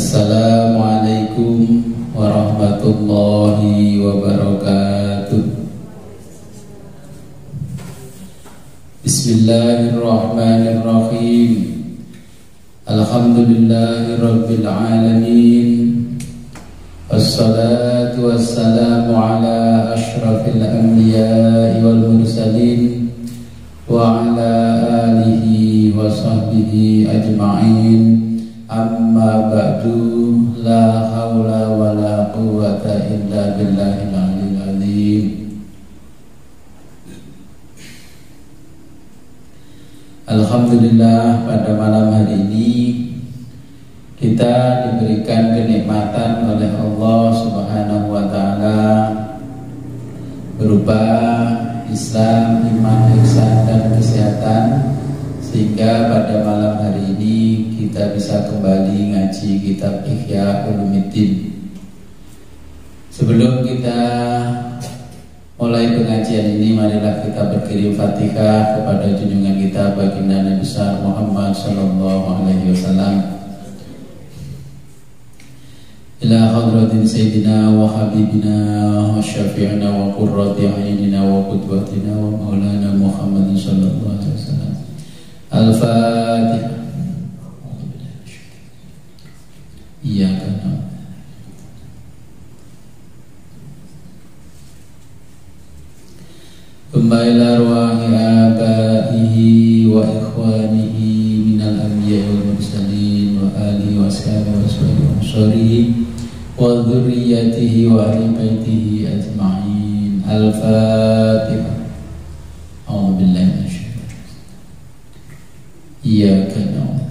Assalamualaikum warahmatullahi wabarakatuh. Bismillahirrahmanirrahim. Alhamdulillahi rabbil alamin. Wassalatu wassalamu ala ashrafil anbiya'i wal mursalin wa ala alihi wa sahbihi ajma'in. Amma ba'du, la hawla wa la quwwata illa billahil aliyyil azim. Alhamdulillah, pada malam hari ini kita diberikan kenikmatan oleh Allah Subhanahu wa taala berupa Islam, iman, ihsan dan kesehatan, sehingga pada malam hari ini kita bisa kembali ngaji kitab Ihya Ulumuddin. Sebelum kita mulai pengajian ini, marilah kita berkirim Fatihah kepada junjungan kita baginda Nabi besar Muhammad sallallahu alaihi wasallam. Ila hadratin sayyidina wa habibina wa syafi'ina wa qurrati a'yunina wa qudwatina wa maulana Muhammadin sallallahu alaihi wasallam. Al-Fatihah. Iyyaka na'budu. Thumma ila arwahi abaihi wa ikhwanihi minal anbiya'i wal mursalin wa alihi wa ashabihi wa sahbihi wa dhurriyyatihi wa ahli baitihi ajma'in. Al-Fatihah. A'udzu billahi minasyaitonir rajim. Iyyaka na'budu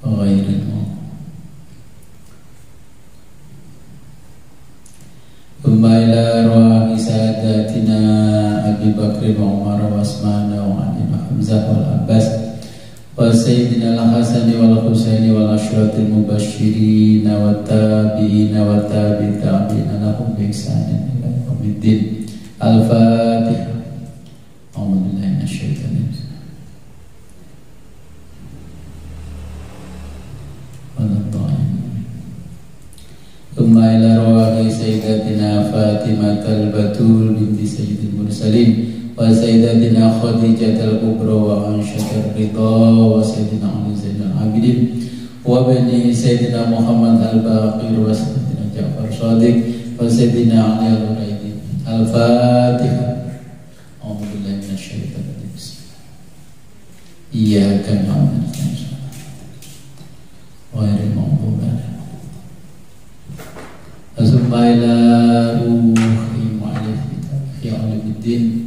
wa ghairil maghdubi. Thumma ila arwahi sadatina Abi Bakr wa Umar wa Utsman wa Ali wa Hamzah wal Abbas wa Sayyidina al-Hasan wal Husain wal ashratil mubasysyirin wa tabi'in wa tabi'in lahum bi ihsanin ila yaumiddin. Al-Fatihah. A'udzu billahi minasyaitonir rajim. Thumma ila arwahi sayyidatina Fatimah al-Batul binti sayyidil mursalin wa sayyidatina Khadijah al-Kubra wa Aisyah ar-Ridha wa sayyidina Ali Zainal Abidin wa bani sayyidina Muhammad al-Baqir wa sayyidina Ja'far Shadiq wa sayyidina Ali al-Raidi. Al-Fatihah. A'udzu billahi minasyaitonir rajim. Iyyaka na'budu wa iyyaka nasta'in. Thumma ila ruhi mu'allif Ihya Ulumuddin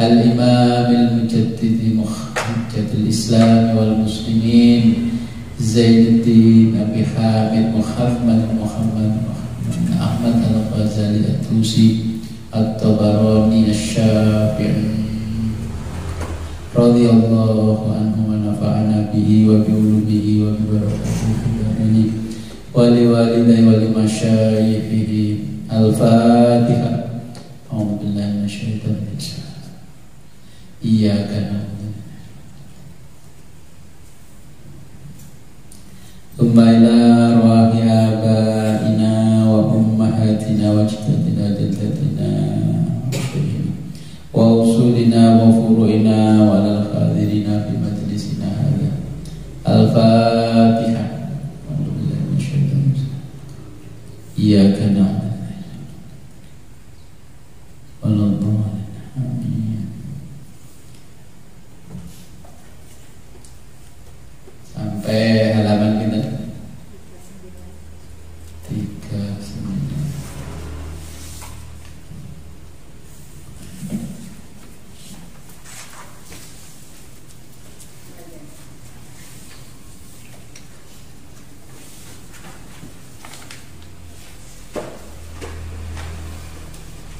al-Imam al-Mujaddid Muhajjatul Islam wal Muslimin Zainuddin Abi Hamid Muhammad Ahmad al-Ghazali at-Tusi at-Tabarani asy-Syafi'i radhiyallahu anhu wa nafa'ana bihi wa bi ulumihi wa bi barakatihi wali walidayhi wali masyayikhihi. Al-Fatihah. A'udzu billahi minasyaitonir rajim. Iyyaka na'budu. Thumma ila arwahi abaina wa ummahatina wa ajdadina jaddatina wa usulina wa furu'ina wa lal hadirina fi majlisina hadha. Al-Fatihah. Iyyaka na'budu wa la amin. Sampai halaman kita 39.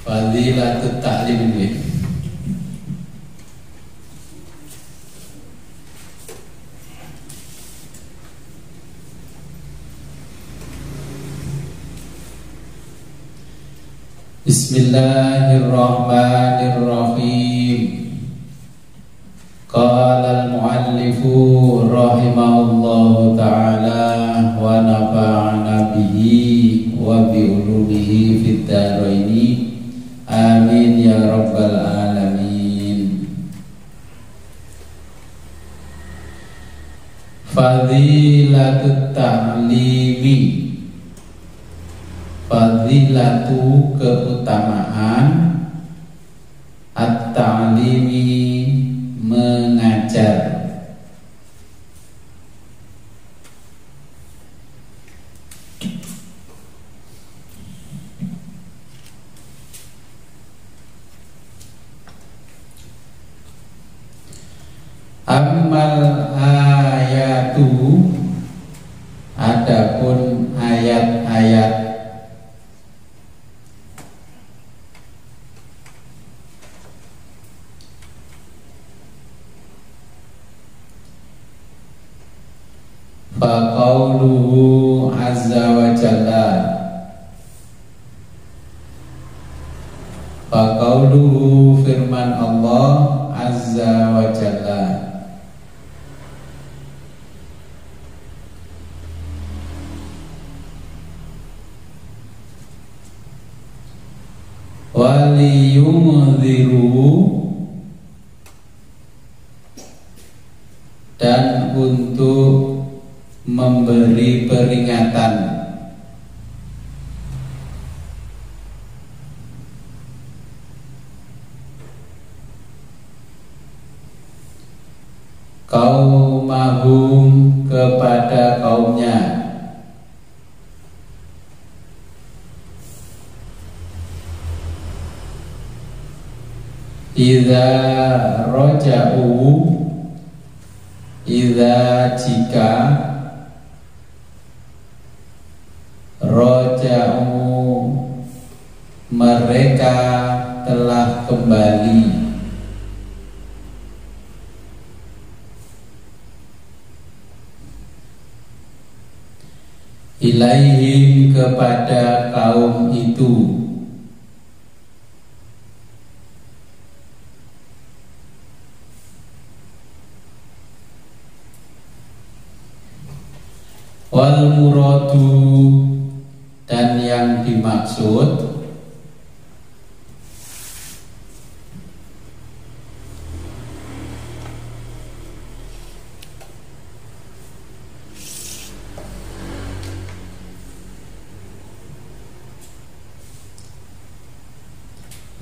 Fadilatut ta'lim ini. Bismillahirrahmanirrahim. Qala al-muallif mu'allifu rahimahullahu ta'ala wa nafa'ana bihi wa bi ulumihi fid dharaini amin ya rabbal alamin. Fadilatut ta'limi, fadilatu keutamaan, at-ta'limi mengajar. Ammal ayatu, adapun ayat-ayat faqauluhu azza wa jalla, faqauluhu firman Allah azza wa jalla, waliyumdhiru, dan untuk memberi peringatan, kaumahum kepada kaumnya, idza roja'u, idza jika, roja'u mereka telah kembali, ilaihim kepada kaum itu, wal muradu, dan yang dimaksud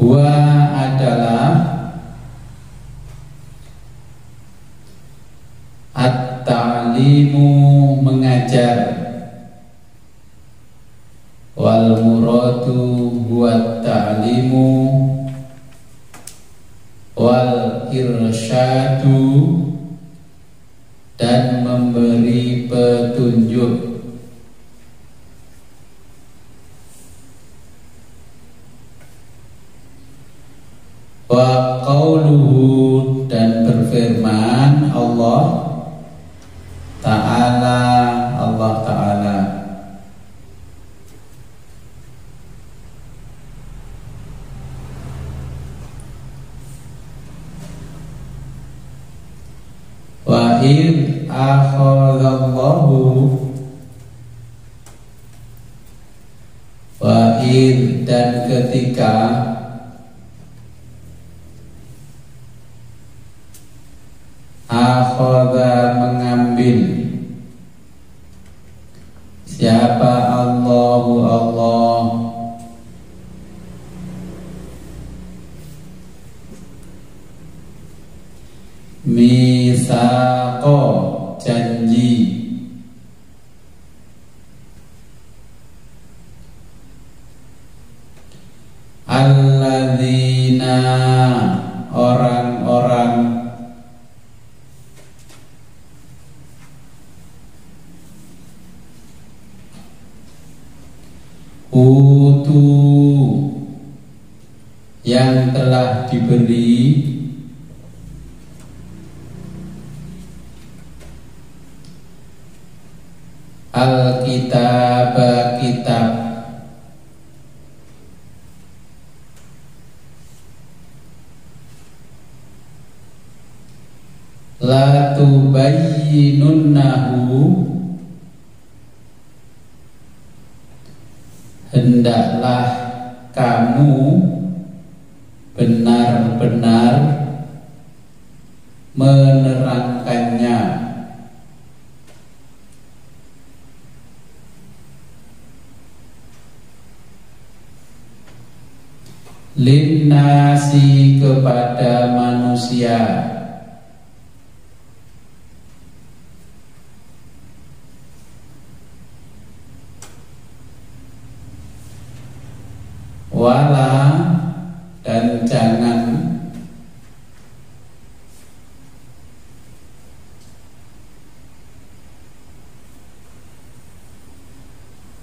wa adalah at-ta'limu mengajar, wal muradu huwa ta'limu, wal irsyadu, dan memberi petunjuk, wa qauluhu, dan berfirman Allah Ta'ala, Allah Ta'ala, wa id akhadallahu, wa id, dan ketika akhadha mengambil, siapa Allahu Allah, misaqo janji, alladzina orang-orang, utu yang telah diberi, al-kitab kitab, la tuba tubayyinunnahu, hendaklah kamu benar-benar menerangkannya linnasi, kepada manusia, wala, dan jangan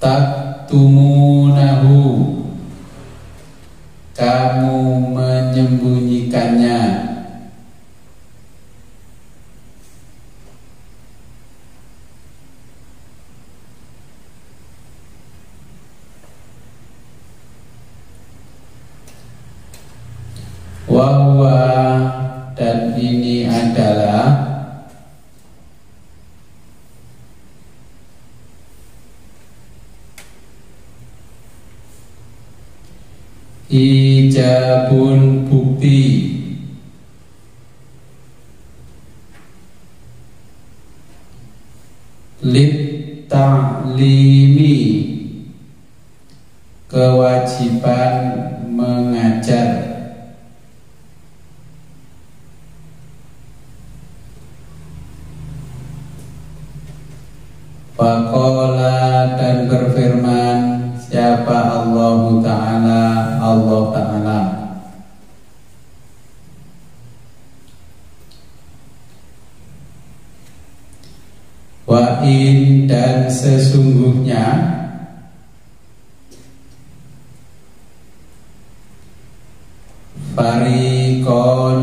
taktumunahu, kamu menyembunyikannya, wahwa, dan ini adalah ijabun, bukti, lit ta'limi, kewajiban mengajar, faqala, dan berfirman siapa Allah Ta'ala, Allah Ta'ala, wa in, dan sesungguhnya, fariqon,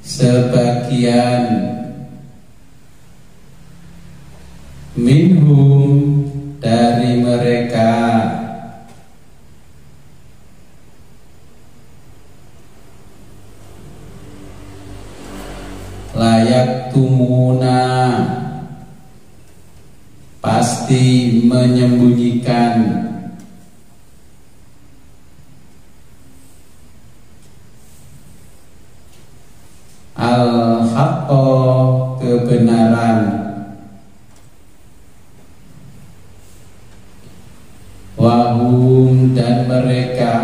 sebagian, minhum, dari mereka, layak tumuna, pasti menyembunyikan, al-haqqa, kebenaran, wahum, dan mereka,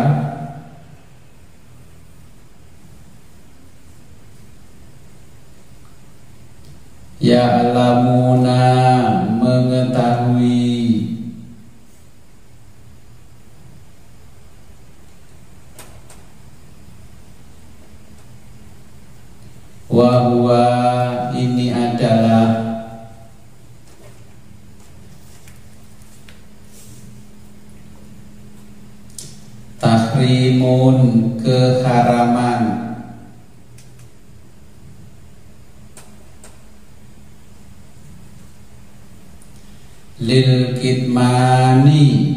ya'lamuna, mengetahui, wahwa, ini adalah tahrimun, keharaman, lil kitmani,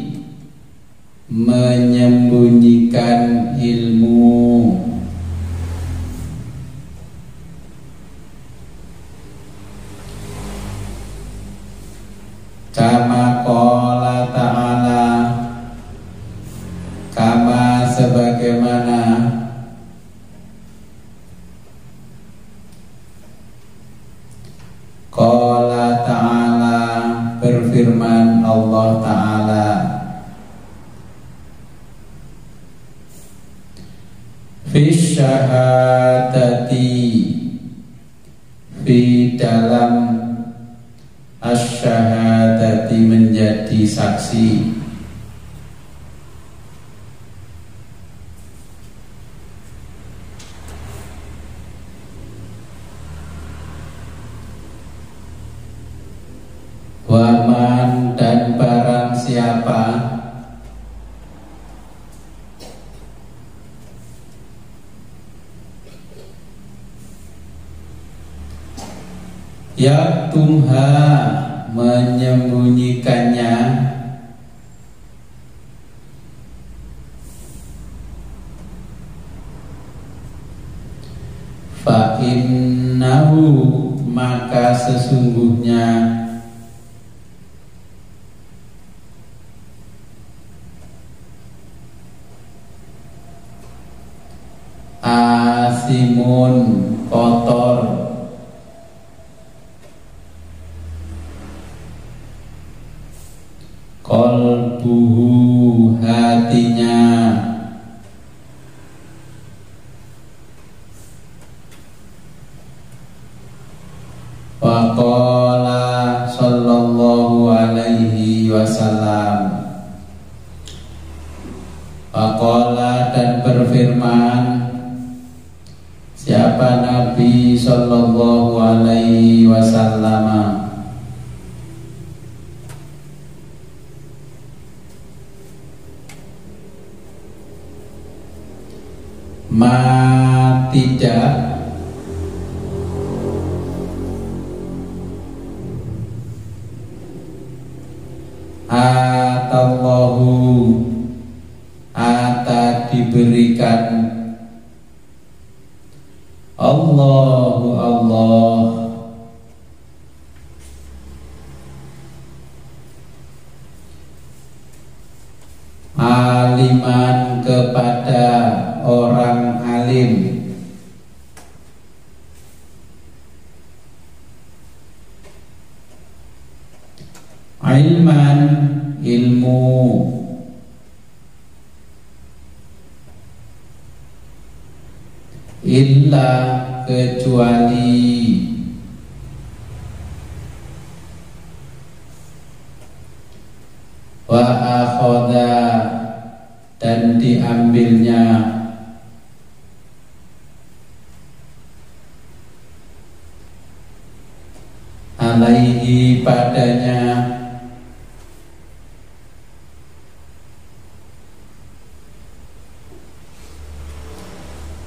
menyembunyikan ilmu, kama qala ta'ala, kama sebagaimana qala ta'ala, berfirman Allah Ta'ala, fi syahadati, fi dalam asyhadati, menjadi saksi, waman, dan barang siapa, yaktumha, menyembunyikannya, fa innahu maka sesungguhnya asimun kotor qalbuhu hatinya waqala sallallahu alaihi wasallam waqala dan berfirman siapa Nabi sallallahu alaihi wasallam ma tidak atallahu ata diberikan Allahu Allah aliman kepada orang alim ilman ilmu illa kecuali wa akhoda dan diambilnya alaihi padanya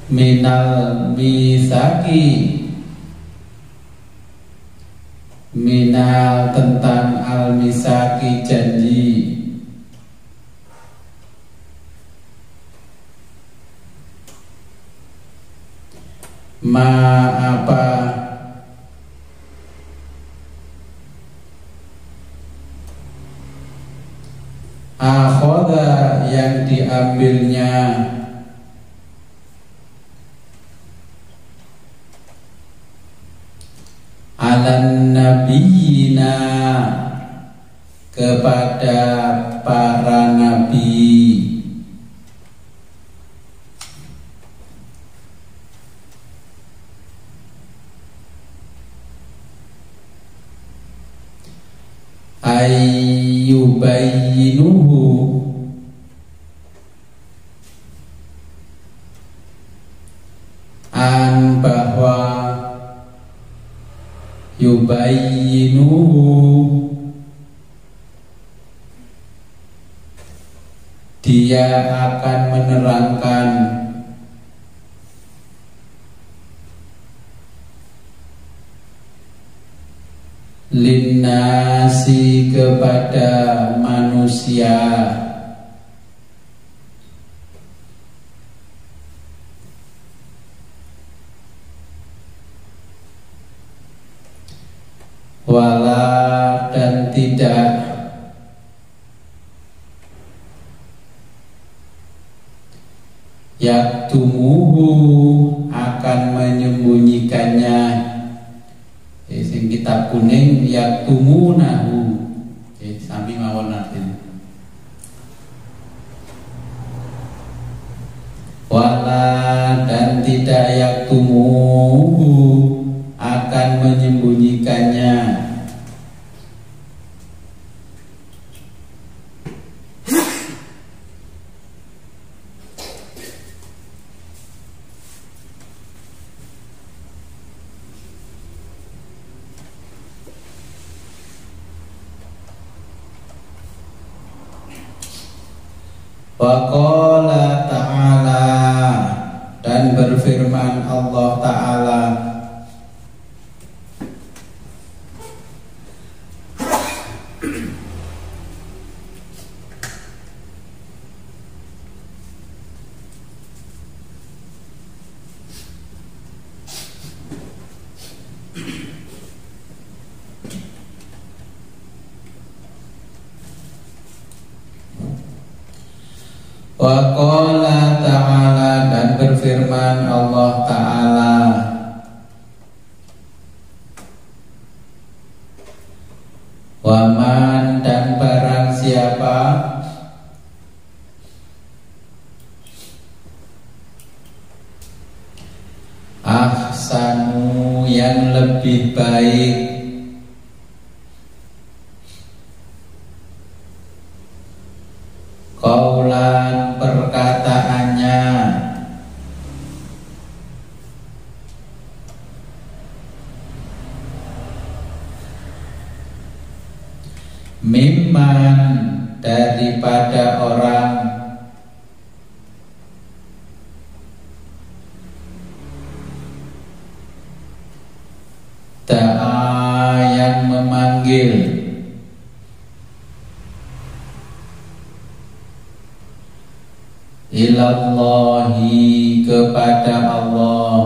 minal misaki minal tentang al misaki janji ma apa akhoda yang diambilnya alan nabiyina kepada para nabi ayyubayyinuhu an bahwa yubayyinuhu dia akan menerangkan linnasi kepada manusia wala dan tidak yaktumuhu akan menyembunyikannya sing kitab kuning yaktumunahu sami mawon artinya wala dan tidak yaktumuhu akan menyembunyikannya Waqala ta'ala dan berfirman Allah Ta'ala Wa qala ta'ala, dan berfirman Allah Ta'ala, waman, dan barang siapa ahsanu, yang lebih baik, qaulan, perkataannya, mimman, daripada orang, da'a, yang memanggil, ilallahi, kepada Allah,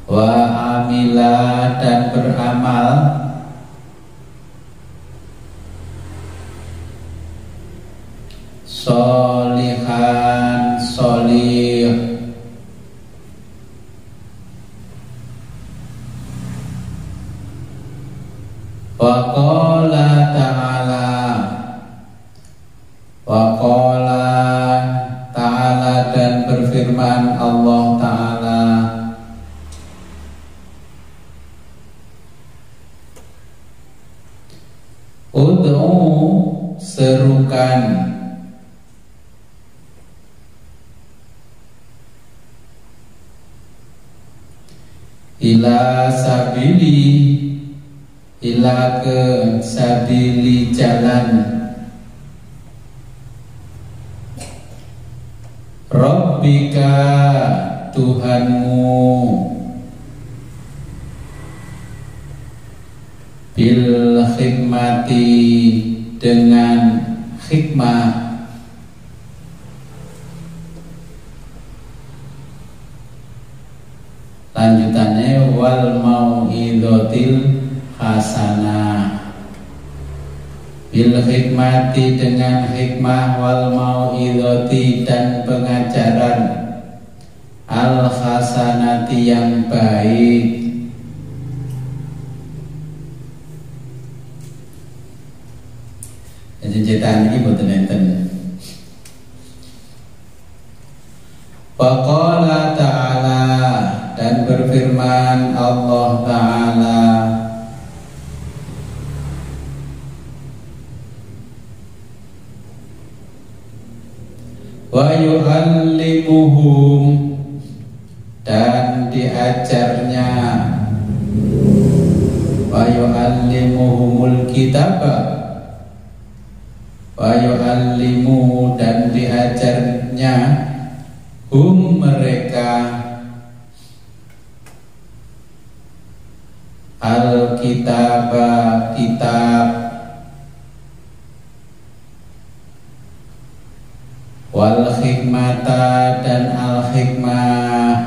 wa amila, dan beramal, solihan, solih, wa qala ta'ala, wa qala ta'ala, dan berfirman Allah Ta'ala, ud'u, serukan, ila sabili, ila ke sabili, jalan, rabbika, Tuhanmu, bil hikmati, dengan hikmah, lanjutannya wal mau'izatil hasanah, bil hikmati, dengan hikmah, wal mau'izati, dan pengajaran, al hasanati, yang baik. Jadi cetaan ini boten enten. Wa qala ta'ala, dan berfirman Allah Ta'ala, wa yu'allimuhum, dan diajarnya, wa yu'allimuhumul kitaba, wa yu'allimu, dan diajarnya, hum, mereka, al-kitaba, kitab, wal hikmata, dan al-hikmah,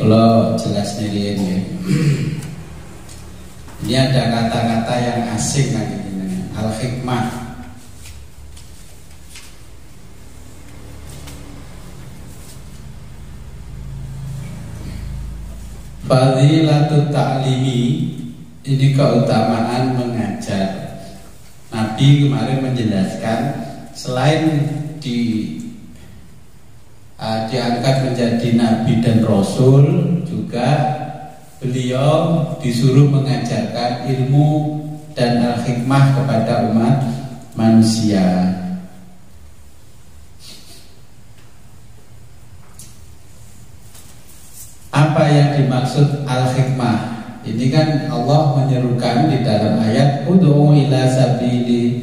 kalau jelas nih ya. Ini ada kata-kata yang asing lagi ini, al-hikmah. Fadilatut ta'limi, ini keutamaan mengajar. Nabi kemarin menjelaskan selain diangkat menjadi nabi dan rasul, juga beliau disuruh mengajarkan ilmu dan al-hikmah kepada umat manusia. Apa yang dimaksud al-hikmah? Ini kan Allah menyerukan di dalam ayat ud'u ila sabili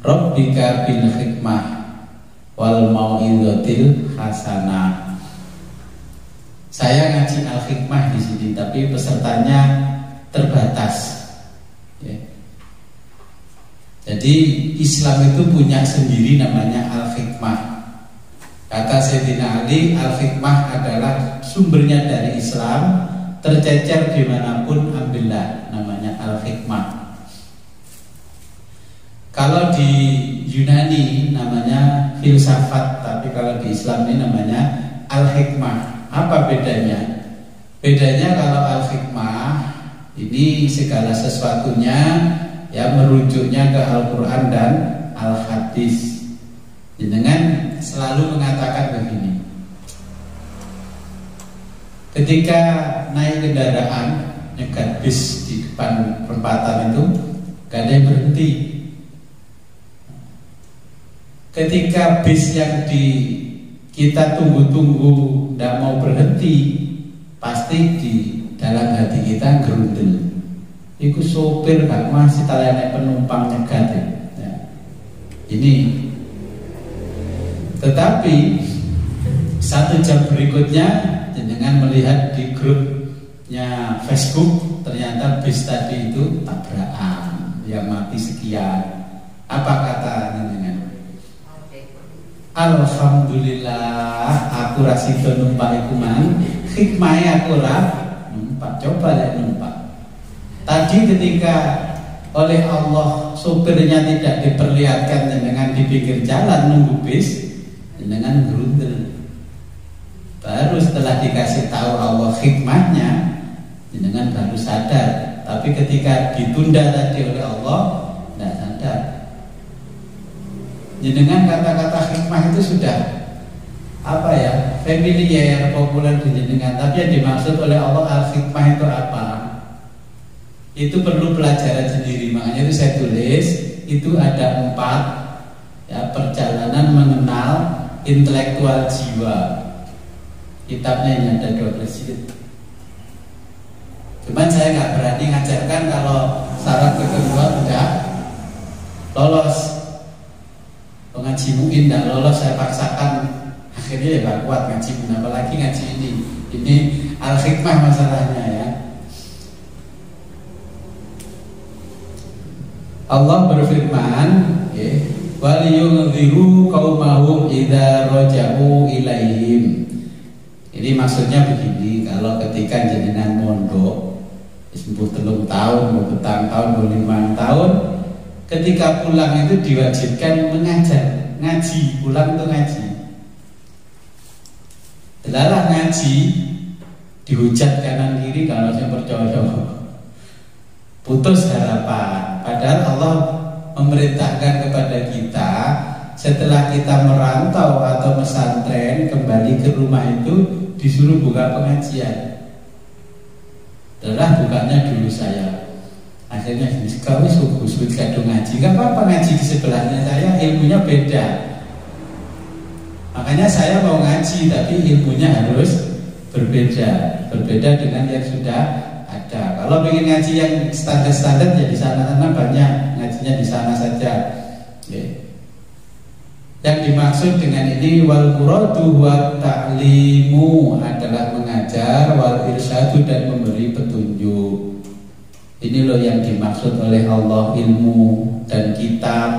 rabbika bil hikmah wal mau'izatil hasanah. Saya ngaji Al-Hikmah di sini, tapi pesertanya terbatas. Ya. Jadi Islam itu punya sendiri namanya Al-Hikmah. Kata Sayyidina Ali, Al-Hikmah adalah sumbernya dari Islam, tercecer dimanapun ambillah, namanya Al-Hikmah. Kalau di Yunani namanya filsafat, tapi kalau di Islam ini namanya Al-Hikmah. Apa bedanya? Bedanya kalau Al-Hikmah ini segala sesuatunya ya merujuknya ke Al-Quran dan Al-Hadis. Dengan selalu mengatakan begini, ketika naik kendaraan nyegat bis di depan perempatan itu gak ada yang berhenti. Ketika bis yang kita tunggu-tunggu tidak mau berhenti, pasti di dalam hati kita gerundel. Iku sopir gak masih taliane penumpang nyegat ya. Ini. Tetapi 1 jam berikutnya dengan melihat di grupnya Facebook ternyata bis tadi itu tabrakan, yang mati sekian. Apa kata dengan? Alhamdulillah aku rasido numpak iku mang, hikmahnya aku numpak, coba lihat numpak. Tadi ketika oleh Allah sopirnya tidak diperlihatkan dengan di pinggir jalan nunggu bis, dengan gerundel. Baru setelah dikasih tahu Allah hikmahnya, dengan baru sadar. Tapi ketika ditunda tadi oleh Allah, tidak sadar. Dengan kata-kata hikmah itu sudah apa ya, familiar, populer di jenengan. Tapi yang dimaksud oleh Allah al-hikmah itu apa? Itu perlu pelajaran sendiri. Makanya itu saya tulis, itu ada 4 ya, perjalanan mengenal intelektual jiwa. Kitabnya ini ada 12 jilid. Cuman saya nggak berani ngajarkan kalau syarat kedua udah lolos. Ngaji muin tidak lolos, saya paksakan, akhirnya ya gak kuat ngaji muin, apalagi ngaji ini. Ini Al-Hikmah masalahnya ya. Allah berfirman, waliyunziru qaumahum idza raja'u ilaihim. Ini maksudnya begini, kalau ketika jenengan mondok 3 tahun, 4 tahun, 5 tahun, ketika pulang itu diwajibkan mengajar, ngaji, pulang itu ngaji. Delalah ngaji, dihujat kanan kiri kalau saya percaya, putus harapan. Padahal Allah memerintahkan kepada kita setelah kita merantau atau pesantren kembali ke rumah itu disuruh buka pengajian. Delalah bukanya dulu saya. Akhirnya kau subuh kadung ngaji, gak apa-apa ngaji di sebelahnya saya, ilmunya beda. Makanya saya mau ngaji, tapi ilmunya harus berbeda dengan yang sudah ada. Kalau ingin ngaji yang standar-standar ya di sana-sana banyak, ngajinya di sana saja. Yang dimaksud dengan ini wal muradu wa ta'limu adalah mengajar, wal irsyadu dan memberi petunjuk. Ini loh yang dimaksud oleh Allah, ilmu dan kitab.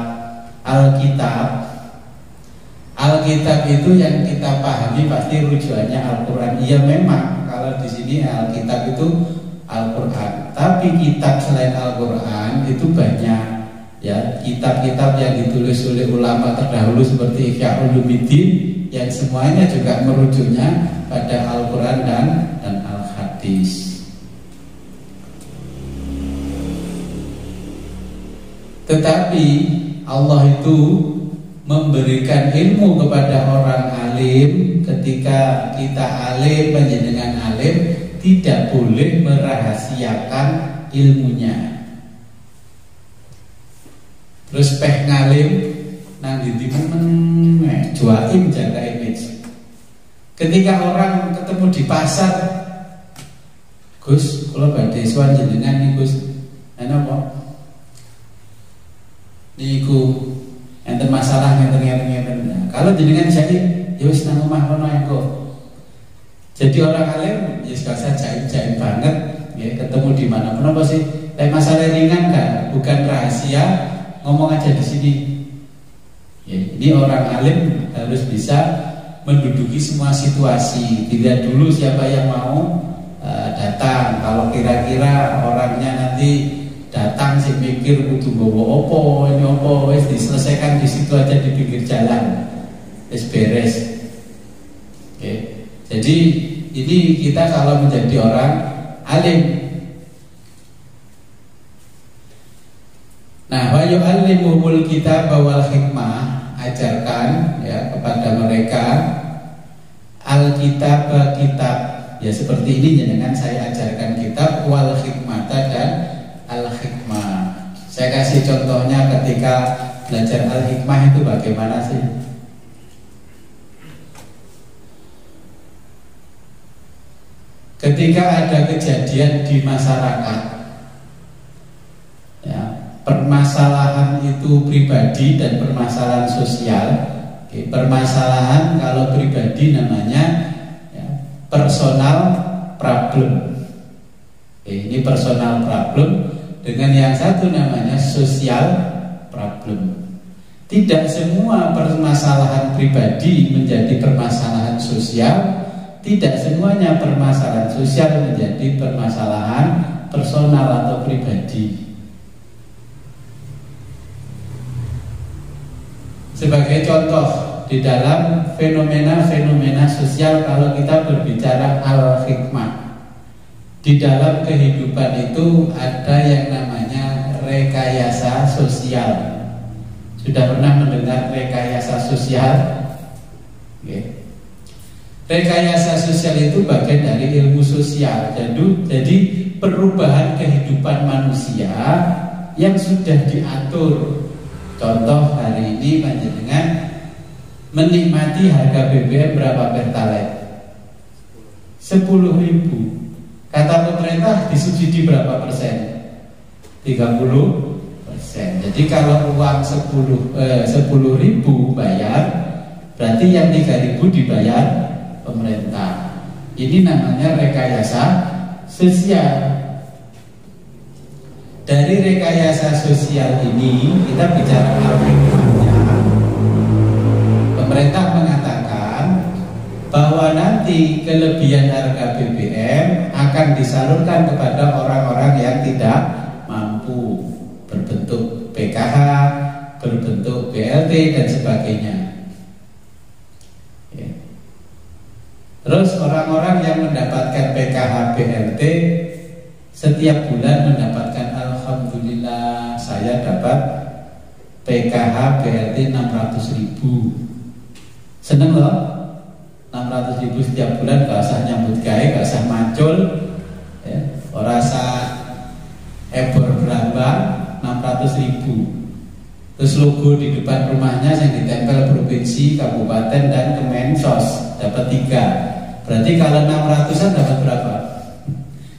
Alkitab itu yang kita pahami pasti rujukannya Al-Quran. Iya memang kalau di sini Alkitab itu Al-Quran. Tapi kitab selain Al-Quran itu banyak ya, kitab-kitab yang ditulis oleh ulama terdahulu seperti Ihya Ulumuddin, yang semuanya juga merujuknya pada Al-Quran dan Al-Hadis. Tetapi Allah itu memberikan ilmu kepada orang alim. Ketika kita alim, panjenengan alim, tidak boleh merahasiakan ilmunya. Terus peh ngalim nang ndi juaim jaga image. Ketika orang ketemu di pasar, Gus, kalau badhe sowan jenengan nih Gus, napa? Niku enten masalah ngeten. Nah, kalau jenengan jadi ya wis nang omah kono engko. Jadi orang alim ya gak usah jaim-jaim banget ya, ketemu di mana. Kenapa sih? Masalah ringan kan, bukan rahasia, ngomong aja di sini. Ya, ini orang alim harus bisa menduduki semua situasi. Dilihat dulu siapa yang mau datang. Kalau kira-kira orangnya nanti datang sih mikir kudu bawa opo, ini opo, wes diselesaikan di situ aja di pinggir jalan, wes beres. Oke. Jadi ini kita kalau menjadi orang alim. Nah, wa yu'allimuhumul kitab wal hikmah, ajarkan ya kepada mereka alkitab, kitab ya seperti ini, dengan saya ajarkan kitab wal hikmata dan al hikmah. Saya kasih contohnya ketika belajar al hikmah itu bagaimana sih? Ketika ada kejadian di masyarakat ya, permasalahan itu pribadi dan permasalahan sosial. Oke, permasalahan kalau pribadi namanya ya, personal problem. Oke, ini personal problem. Dengan yang satu namanya social problem. Tidak semua permasalahan pribadi menjadi permasalahan sosial. Tidak semuanya permasalahan sosial menjadi permasalahan personal atau pribadi. Sebagai contoh, di dalam fenomena-fenomena sosial, kalau kita berbicara al-hikmah, di dalam kehidupan itu ada yang namanya rekayasa sosial. Sudah pernah mendengar rekayasa sosial? Okay. Rekayasa sosial itu bagian dari ilmu sosial. Jadi perubahan kehidupan manusia yang sudah diatur. Contoh hari ini panjenengan menikmati harga BBM berapa pertalite? 10.000. Kata pemerintah disubsidi berapa persen? 30%. Jadi kalau uang 10.000 bayar, berarti yang 3.000 dibayar pemerintah. Ini namanya rekayasa sosial. Dari rekayasa sosial ini kita bicara al-hikmahnya. Pemerintah mengatakan bahwa nanti kelebihan harga BBM akan disalurkan kepada orang-orang yang tidak mampu, berbentuk PKH, berbentuk BLT dan sebagainya. Terus orang-orang yang mendapatkan PKH BLT setiap bulan mendapatkan alhamdulillah saya dapat PKH BLT 600.000. Seneng loh, 600.000 setiap bulan, gak usah nyambut gawe, gak usah macul ya, ora usah ebor berambang, 600.000. Terus logo di depan rumahnya yang ditempel provinsi, kabupaten dan Kemensos dapat 3. Berarti kalau 600-an dapat berapa?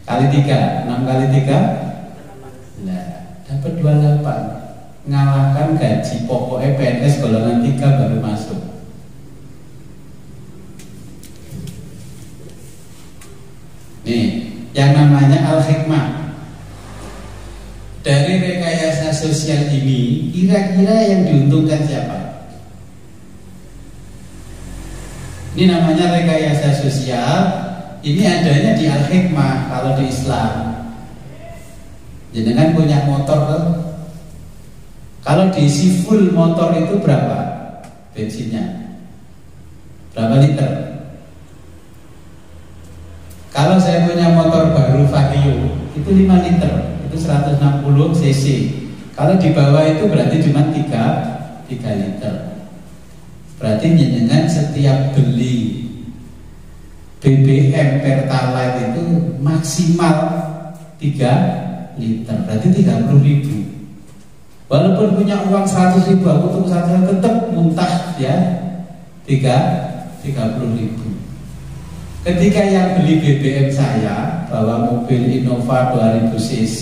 Kali 3, 6 kali 3 nah, dapat 28. Ngalahkan gaji pokoknya PNS golongan 3 baru masuk. Nih, yang namanya al-hikmah. Dari rekayasa sosial ini, kira-kira yang diuntungkan siapa? Ini namanya rekayasa sosial. Ini adanya di al-hikmah kalau di Islam. Jenengan punya motor kan? Kalau diisi full motor itu berapa bensinnya? Berapa liter? Kalau saya punya motor baru Vario itu 5 liter, itu 160 cc. Kalau di bawah itu berarti cuma 3 liter. Berarti jenengan setiap beli BBM Pertalite itu maksimal 3 liter, berarti 30.000. Walaupun punya uang 100.000, aku tuh satu tetap muntah ya 30.000. Ketika yang beli BBM saya bawa mobil Innova 2000 cc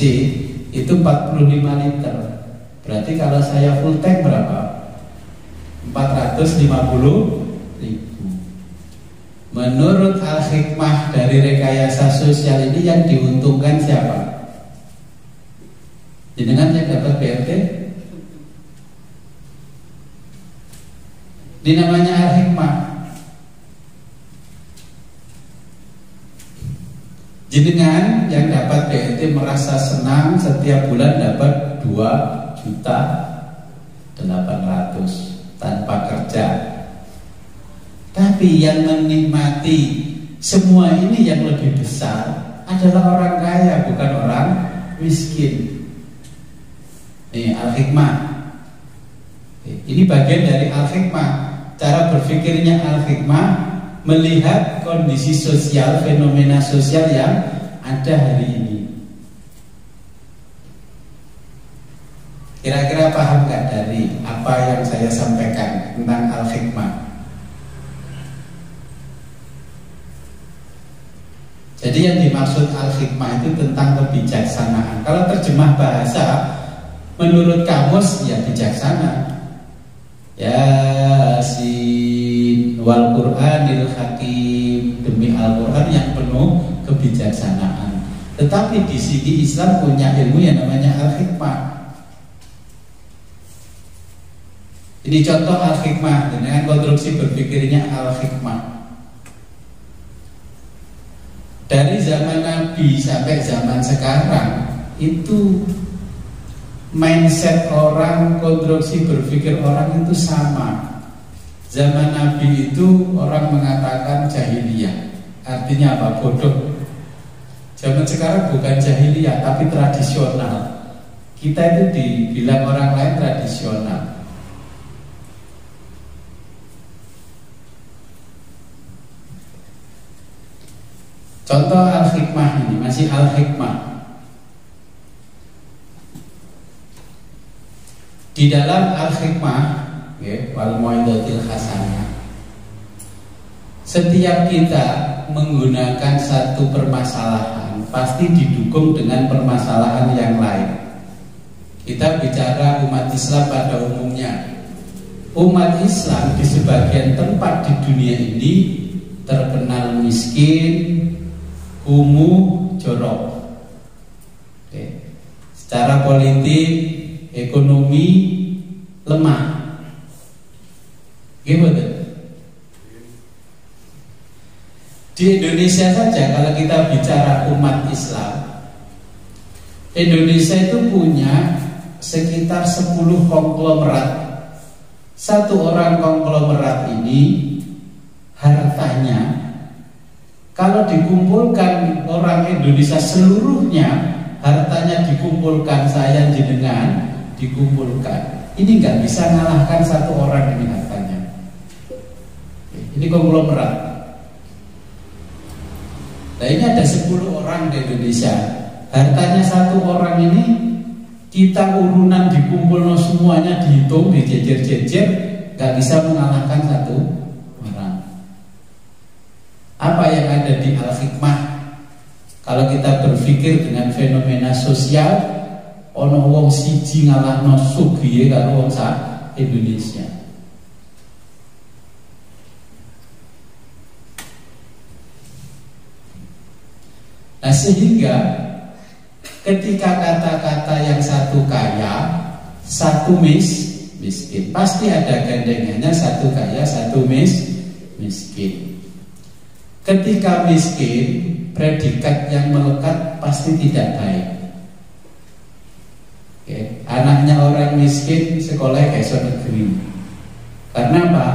itu 45 liter. Berarti kalau saya full tank berapa? 450.000. Menurut al-hikmah dari rekayasa sosial ini yang diuntungkan siapa? Jenengan yang dapat BLT? Ini namanya al-hikmah. Jenengan yang dapat BLT merasa senang setiap bulan dapat 2.800.000 tanpa kerja. Tapi yang menikmati semua ini yang lebih besar adalah orang kaya, bukan orang miskin. Ini al-hikmah. Ini bagian dari al-hikmah. Cara berpikirnya al-hikmah melihat kondisi sosial, fenomena sosial yang ada hari ini. Kira-kira paham gak dari apa yang saya sampaikan tentang al-hikmah? Jadi yang dimaksud al-hikmah itu tentang kebijaksanaan. Kalau terjemah bahasa menurut kamus ya bijaksana. Yasin wal Qur'anil Hakim, demi Al-Qur'an yang penuh kebijaksanaan. Tetapi di sini Islam punya ilmu yang namanya al-hikmah. Ini contoh al-hikmah dengan konstruksi berpikirnya al-hikmah. Dari zaman Nabi sampai zaman sekarang itu mindset orang, konstruksi berpikir orang itu sama. Zaman Nabi itu orang mengatakan jahiliyah. Artinya apa? Bodoh. Zaman sekarang bukan jahiliyah tapi tradisional. Kita itu dibilang orang lain tradisional. Contoh al-hikmah ini masih al-hikmah. Di dalam al-hikmah, wal mau'izatil hasanah, setiap kita menggunakan satu permasalahan pasti didukung dengan permasalahan yang lain. Kita bicara umat Islam pada umumnya. Umat Islam di sebagian tempat di dunia ini terkenal miskin, kumuh, jorok. Secara politik, ekonomi lemah. Gimana? Di Indonesia saja kalau kita bicara umat Islam, Indonesia itu punya sekitar 10 konglomerat. Satu orang konglomerat ini hartanya kalau dikumpulkan orang Indonesia seluruhnya, hartanya dikumpulkan, saya jenengan dikumpulkan, ini nggak bisa mengalahkan satu orang ini hartanya. Ini konglomerat. Nah ini ada 10 orang di Indonesia, hartanya satu orang ini kita urunan dikumpul semuanya dihitung, dijejer-jejer, nggak bisa mengalahkan satu orang. Apa yang ada di al-hikmah? Kalau kita berpikir dengan fenomena sosial, ono wong siji ngalahno sugih karo wong sak Indonesia. Nah sehingga ketika kata-kata yang satu kaya, satu miskin, pasti ada gandengannya satu kaya, satu miskin. Ketika miskin, predikat yang melekat pasti tidak baik. Anaknya orang miskin sekolah keso negeri. Karena apa?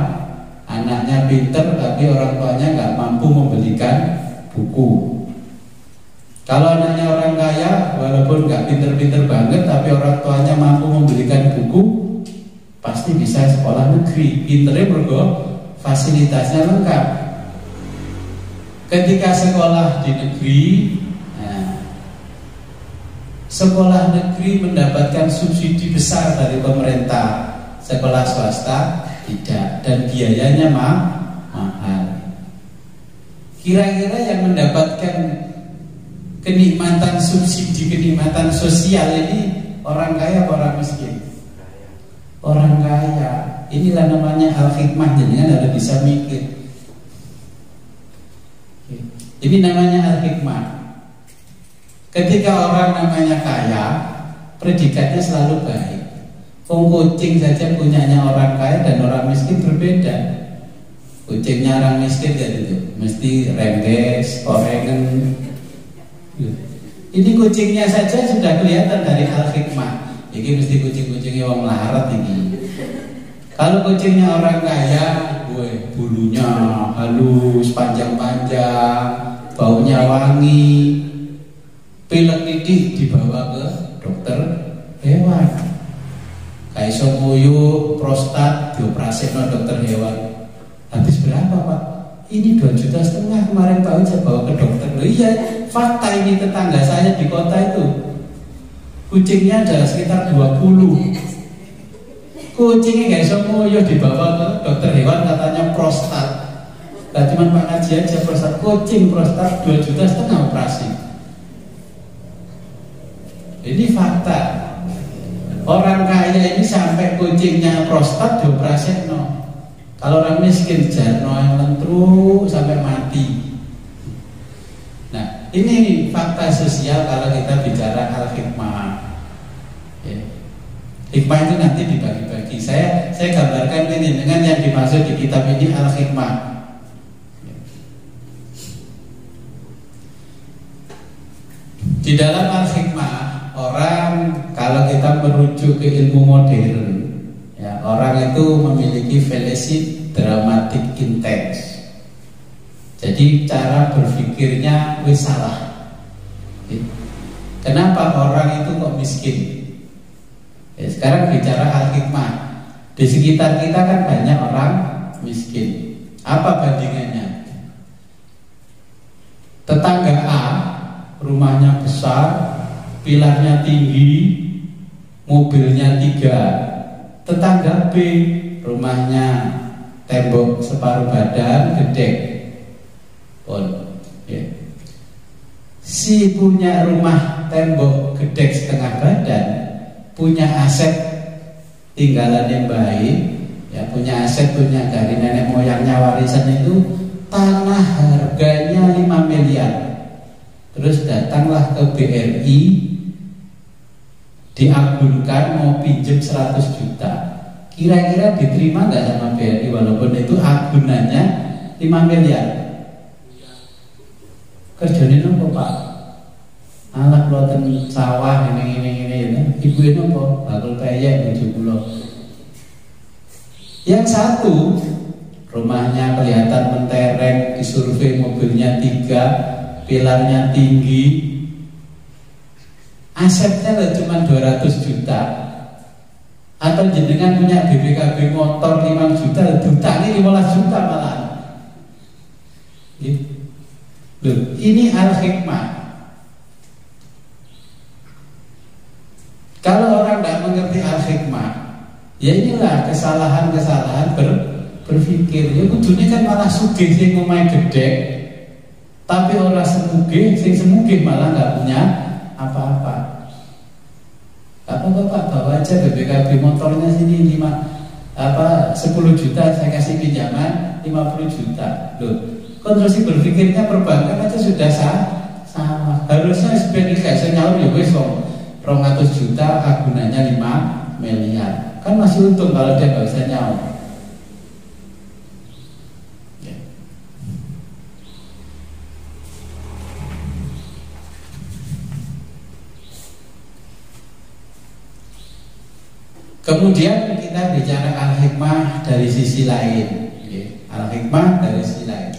Anaknya pinter tapi orang tuanya nggak mampu membelikan buku. Kalau anaknya orang kaya, walaupun nggak pinter-pinter banget tapi orang tuanya mampu membelikan buku, pasti bisa sekolah negeri. Pinternya mergo fasilitasnya lengkap. Ketika sekolah di negeri, sekolah negeri mendapatkan subsidi besar dari pemerintah. Sekolah swasta tidak, dan biayanya mahal. Kira-kira yang mendapatkan kenikmatan subsidi, kenikmatan sosial ini orang kaya atau orang miskin? Orang kaya. Inilah namanya al-hikmah. Jadi harus bisa mikir. Ini namanya al-hikmah. Ketika orang namanya kaya, predikatnya selalu baik. Kucing saja punyanya orang kaya dan orang miskin berbeda. Kucingnya orang miskin gitu, mesti rengges, korengen. Ini kucingnya saja sudah kelihatan dari al-hikmah. Ini mesti kucing-kucingnya orang melarat ini. Kalau kucingnya orang kaya, bulunya halus, panjang-panjang, baunya wangi, pilek titik dibawa ke dokter hewan. Kayak somoyo, prostat dioperasi oleh dokter hewan. Habis berapa Pak? Ini 2,5 juta kemarin Pak Uja bawa ke dokter. Loh iya, fakta ini tetangga saya di kota itu. Kucingnya ada sekitar 20. Kucingnya kayak somoyo dibawa ke dokter hewan katanya prostat. Nah cuma Pak Haji aja prostat. Kucing prostat 2,5 juta operasi. Ini fakta. Orang kaya ini sampai kucingnya prostat dioperasi no. Kalau orang miskin jarno yang lentru sampai mati. Nah ini fakta sosial kalau kita bicara al-hikmah. Ya. Hikmah itu nanti dibagi-bagi. Saya gambarkan ini dengan yang dimaksud di kitab ini al-hikmah. Di dalam al-hikmah orang kalau kita merujuk ke ilmu modern, ya, orang itu memiliki fallacy dramatic intense. Jadi cara berpikirnya wis salah. Kenapa orang itu kok miskin? Ya, sekarang bicara al-hikmah. Di sekitar kita kan banyak orang miskin. Apa bandingannya? Tetangga A rumahnya besar, pilarnya tinggi, mobilnya 3. Tetangga B rumahnya tembok separuh badan, gede. Ya. Si punya rumah tembok gede setengah badan, punya aset tinggalan yang baik, ya, punya aset, punya dari nenek moyangnya warisan itu tanah harganya 5 miliar. Terus datanglah ke BRI, diagunkan mau pinjam 100 juta. Kira-kira diterima nggak sama BRI walaupun itu agunannya 5 miliar? Kerjanya nopo Pak? Anak loten sawah ini. Ibu ini nopo? Bakul peyek bojo kula. Yang satu rumahnya kelihatan mentereng, disurvei mobilnya 3, pilarnya tinggi, asetnya cuma 200 juta. Atau jenengan punya BPKB motor 5 juta, hutangnya 15 juta malah. Loh, ini al-hikmah. Kalau orang tidak mengerti al-hikmah, ya inilah kesalahan-kesalahan berpikir. Ya kudunya kan malah sugih sing omahe gede, tapi orang semugih, sing semugih malah nggak punya apa-apa. Bapak bawa aja BPKB motornya sini 10 juta saya kasih pinjaman 50 juta. Loh, konstruksi berpikirnya perbankan aja sudah sama. Harusnya sebenarnya kayak saya nyaur ya wes 200 juta agunannya 5 miliar. Kan masih untung kalau dia nggak bisa nyaur. Kemudian kita bicara al-hikmah dari sisi lain. Al-hikmah dari sisi lain.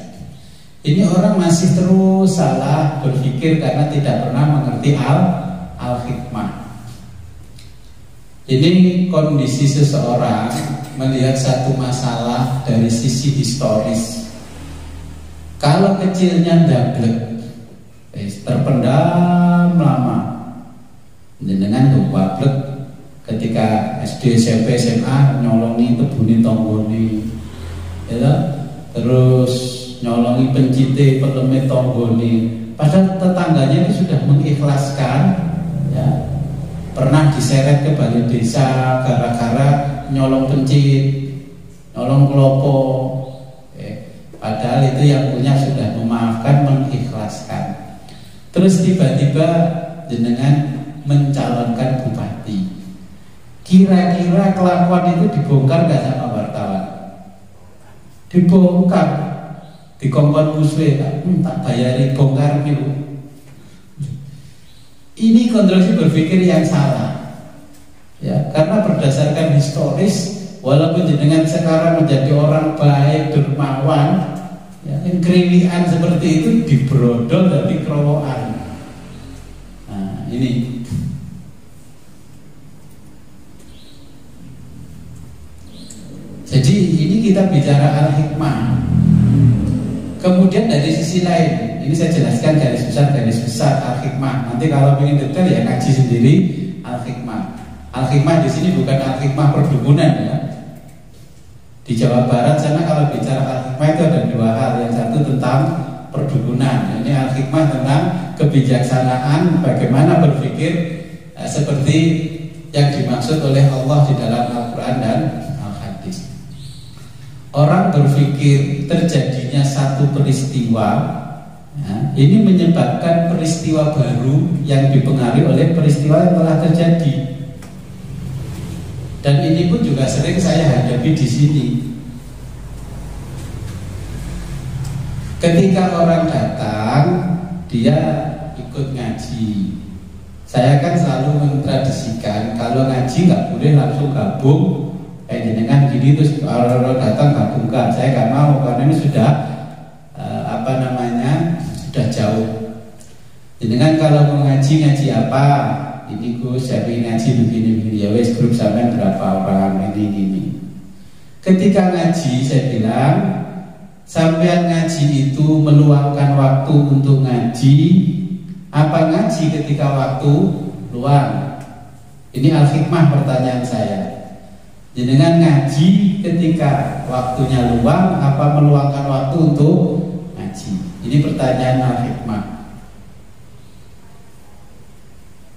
Ini orang masih terus salah berpikir karena tidak pernah mengerti al-hikmah. Ini kondisi seseorang melihat satu masalah dari sisi historis. Kalau kecilnya dablek, terpendam lama, dengan wablek. Ketika SD, SMP, SMA nyolongi tebuni tonggoni, ya, terus nyolongi pencite peleme tonggoni. Padahal tetangganya itu sudah mengikhlaskan, ya, pernah diseret ke balai desa gara-gara nyolong pencit, nyolong kelopo. Padahal itu yang punya sudah memaafkan, mengikhlaskan. Terus tiba-tiba jenengan mencalonkan bupati. Kira-kira kelakuan itu dibongkar gak sama wartawan? Dibongkar. Dikongkon muswe, tak bayari bongkar milu. Ini konstruksi berpikir yang salah. Ya, karena berdasarkan historis, walaupun jenengan sekarang menjadi orang baik, dermawan, ya, yang krimian seperti itu dibrodol dan dikerowokan. Nah, ini. Jadi ini kita bicara al-hikmah. Kemudian dari sisi lain, ini saya jelaskan garis besar al-hikmah. Nanti kalau ingin detail ya ngaji sendiri al-hikmah. Al-hikmah di sini bukan al-hikmah perdukunan ya. Di Jawa Barat sana kalau bicara al-hikmah itu ada dua hal. Yang satu tentang perdukunan. Ini al-hikmah tentang kebijaksanaan, bagaimana berpikir seperti yang dimaksud oleh Allah di dalam Al-Quran dan Al-Hadis. Orang berpikir terjadinya satu peristiwa, ya, ini menyebabkan peristiwa baru yang dipengaruhi oleh peristiwa yang telah terjadi. Dan ini pun juga sering saya hadapi di sini. Ketika orang datang, dia ikut ngaji. Saya kan selalu mentradisikan kalau ngaji nggak boleh langsung gabung. Dengan gini terus orang datang gabungkan, saya nggak mau karena ini sudah sudah jauh. Dengan kalau mau ngaji apa? Ini Gus, jadi ngaji begini ya wes grup sampean berapa orang ini. Ketika ngaji saya bilang sampean ngaji itu meluangkan waktu untuk ngaji, apa ngaji ketika waktu luang? Ini al-hikmah pertanyaan saya. Jenengan ngaji ketika waktunya luang, apa meluangkan waktu untuk ngaji? Ini pertanyaan al-hikmah.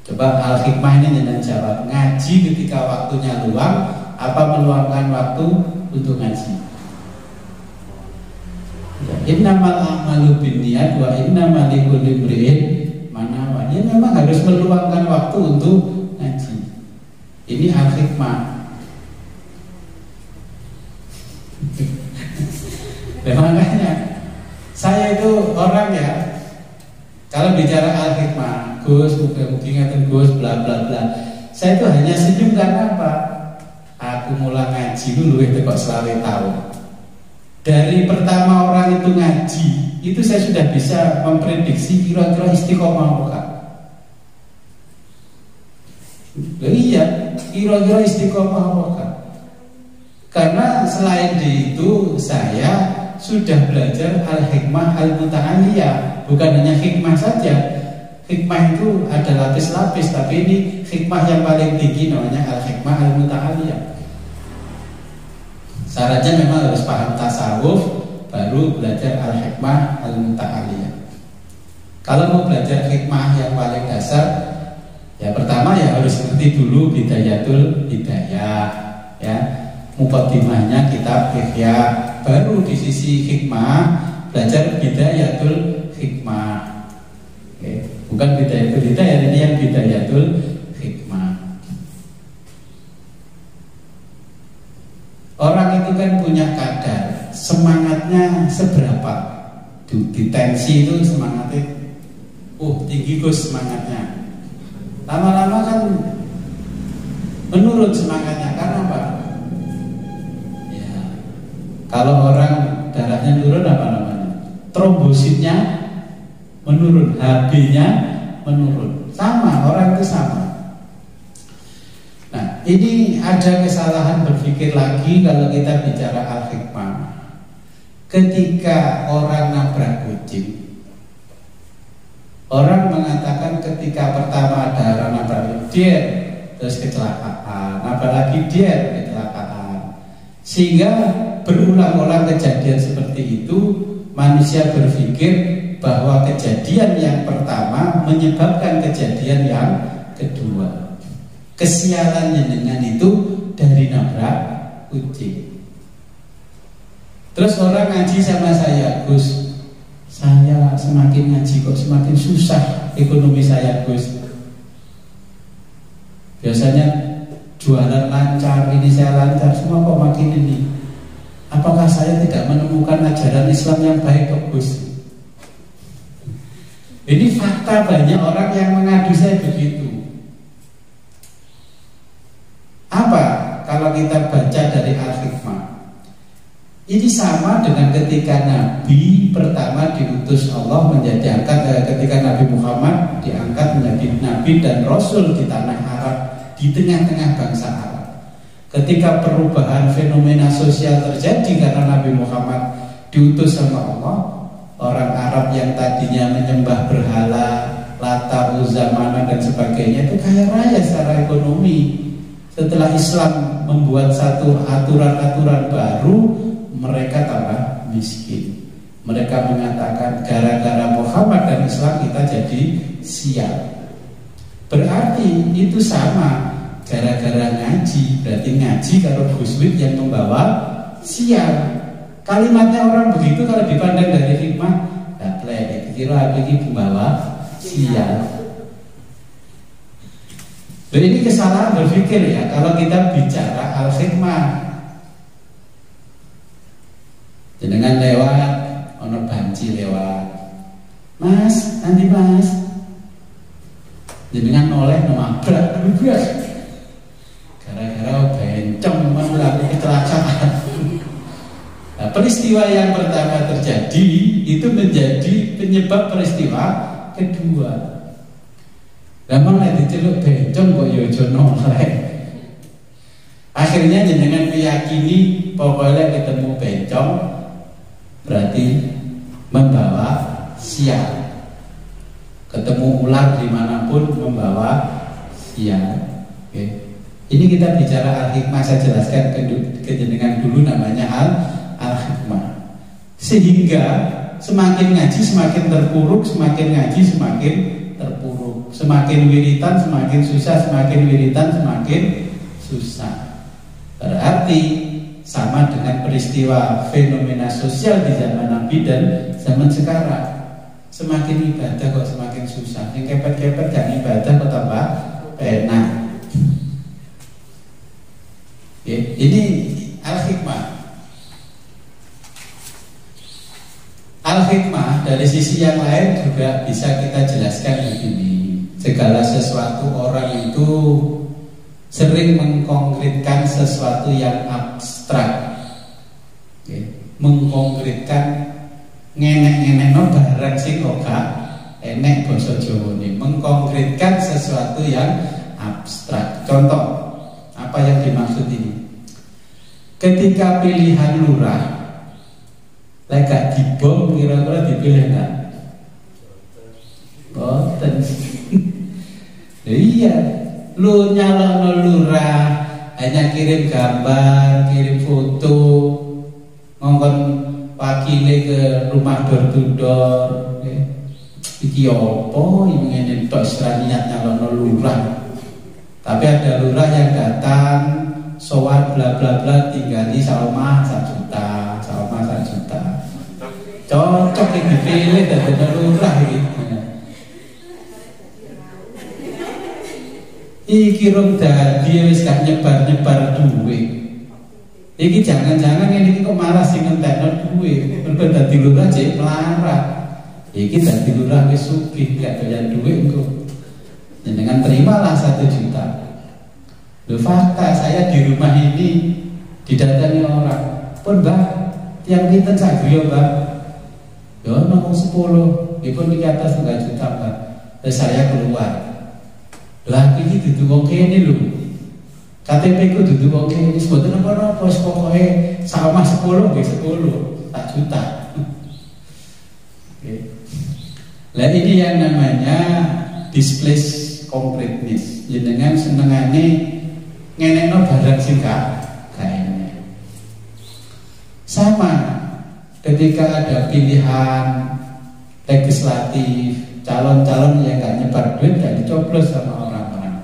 Coba al-hikmah ini jenengan jawab. Ngaji ketika waktunya luang, apa meluangkan waktu untuk ngaji? Innamal a'malu binniyat wa innamal likulli imri'in ma nawa. Ya memang harus meluangkan waktu untuk ngaji. Ini al-hikmah. Makanya saya itu orang ya, kalau bicara al-hikmah, Gus, mungkin ngaten Gus, bla bla bla. Saya itu hanya senyum karena apa? Aku mulai ngaji dulu itu kok 20 tahun. Dari pertama orang itu ngaji, itu saya sudah bisa memprediksi kira-kira istiqomah apa. Iya, kira-kira istiqomah apa. Karena selain itu saya sudah belajar al-hikmah al-muta'aliyah. Bukan hanya hikmah saja. Hikmah itu ada lapis-lapis, tapi ini hikmah yang paling tinggi namanya al-hikmah al-muta'aliyah. Syaratnya memang harus paham tasawuf, baru belajar al-hikmah al-muta'aliyah. Kalau mau belajar hikmah yang paling dasar, ya pertama ya harus ngerti dulu bidayatul hidayah, ya. Muqaddimahnya kitab Ihya. Baru di sisi hikmah belajar bidayatul hikmah. Oke. Bukan bidayatul hidayah, ini yang bidayatul hikmah. Orang itu kan punya kadar, semangatnya seberapa? Di tensi itu semangatnya tinggi Gus semangatnya. Lama-lama kan menurun semangatnya. Karena apa? Kalau orang darahnya turun apa namanya? Trombositnya menurun, HB-nya menurun. Sama, orang itu sama. Nah, ini ada kesalahan berpikir lagi kalau kita bicara al-hikmah. Ketika orang nabrak kucing, orang mengatakan ketika pertama ada orang nabrak dia, terus kecelakaan, nabrak lagi dia, kecelakaan. Sehingga berulang-ulang kejadian seperti itu, manusia berpikir bahwa kejadian yang pertama menyebabkan kejadian yang kedua. Kesialannya dengan itu dari nabrak kucing. Terus orang ngaji sama saya, Gus, saya semakin ngaji kok semakin susah ekonomi saya, Gus. Biasanya jualan lancar, ini saya lancar, semua kok makin ini. Apakah saya tidak menemukan ajaran Islam yang baik kok, Gus? Ini fakta, banyak orang yang mengadu saya begitu. Apa kalau kita baca dari Al-Hikmah? Ini sama dengan ketika Nabi pertama diutus Allah menjadi ketika Nabi Muhammad diangkat menjadi Nabi dan Rasul di tanah Arab, di tengah-tengah bangsa Arab. Ketika perubahan fenomena sosial terjadi karena Nabi Muhammad diutus sama Allah, orang Arab yang tadinya menyembah berhala, Lata, Uzza, Manat dan sebagainya itu kaya raya secara ekonomi. Setelah Islam membuat satu aturan-aturan baru, mereka tambah miskin. Mereka mengatakan gara-gara Muhammad dan Islam kita jadi sial. Berarti itu sama, gara-gara ngaji. Berarti ngaji kalau Gus Wid yang membawa sial. Kalimatnya orang begitu kalau dipandang dari hikmah, daplek, kira aku ini pembawa sial. Jadi ini kesalahan berpikir ya. Kalau kita bicara al-hikmah, jenengan lewat, ono banci lewat, Mas, nanti Mas, jenengan noleh nomabrak, gara-gara bencong melakukan kecelakaan. Nah, peristiwa yang pertama terjadi itu menjadi penyebab peristiwa kedua. Gampang nek diceluk bencong kok yo aja noleh. Akhirnya jenengan meyakini pokoknya ketemu bencong berarti membawa sial. Ketemu ular dimanapun membawa sial. Oke. Ini kita bicara al-hikmah, saya jelaskan ke jenengan dulu namanya al-hikmah. Sehingga semakin ngaji semakin terpuruk, semakin ngaji semakin terpuruk. Semakin wiritan semakin susah, semakin wiritan semakin susah. Berarti sama dengan peristiwa fenomena sosial di zaman Nabi dan zaman sekarang. Semakin ibadah kok semakin susah. Yang kepet-kepet gak ibadah kok tambah enak. Ya, ini al-hikmah. Al-hikmah dari sisi yang lain juga bisa kita jelaskan begini. Segala sesuatu orang itu sering mengkonkretkan sesuatu yang abstrak, mengkonkretkan ngenek-ngenek no barang sing kok gak enek basa Jawa ini, mengkonkretkan sesuatu yang abstrak. Contoh, apa yang dimaksud ini? Ketika pilihan lurah, lek dibom kira-kira dipilih enggak? Boten. Iya. Lu nyalon lurah hanya kirim gambar, kirim foto, ngongkon wakile ke rumah door to door. Iki opo ini ngene tok niat nyalon lurah. Tapi ada lurah yang datang sowan bla bla bla tinggali salma 1 juta, salma 1 juta. Cocok iki dipilih dadi lurah iki. Iki rom dadi wis gak nyebar-nyebar duit. Iki jangan-jangan ini kok malah sing ngentekno duit. Mergo dadi lurah jek melarat. Iki dadi lurah wis sugih gak bayar duit engko. Jenengan terimalah 1 juta. Lho fakta saya di rumah ini didatangi orang. Pun Mbah, tiang pinten sagriya Mbah? Ya ono 10. Dipun di atas 3 juta Mbah. Terus saya keluar. Lah iki dudu wong kene lho. KTP ku dudu wong kene, mboten apa-apa, pokoke sama 10 nggih 10 tak juta. Oke. Lah ini yang namanya displace concreteness. Jenengan senengane ngenekno barang sing gak enek. Sama ketika ada pilihan legislatif, calon-calon yang gak nyebar duit dan dicoblos sama orang-orang.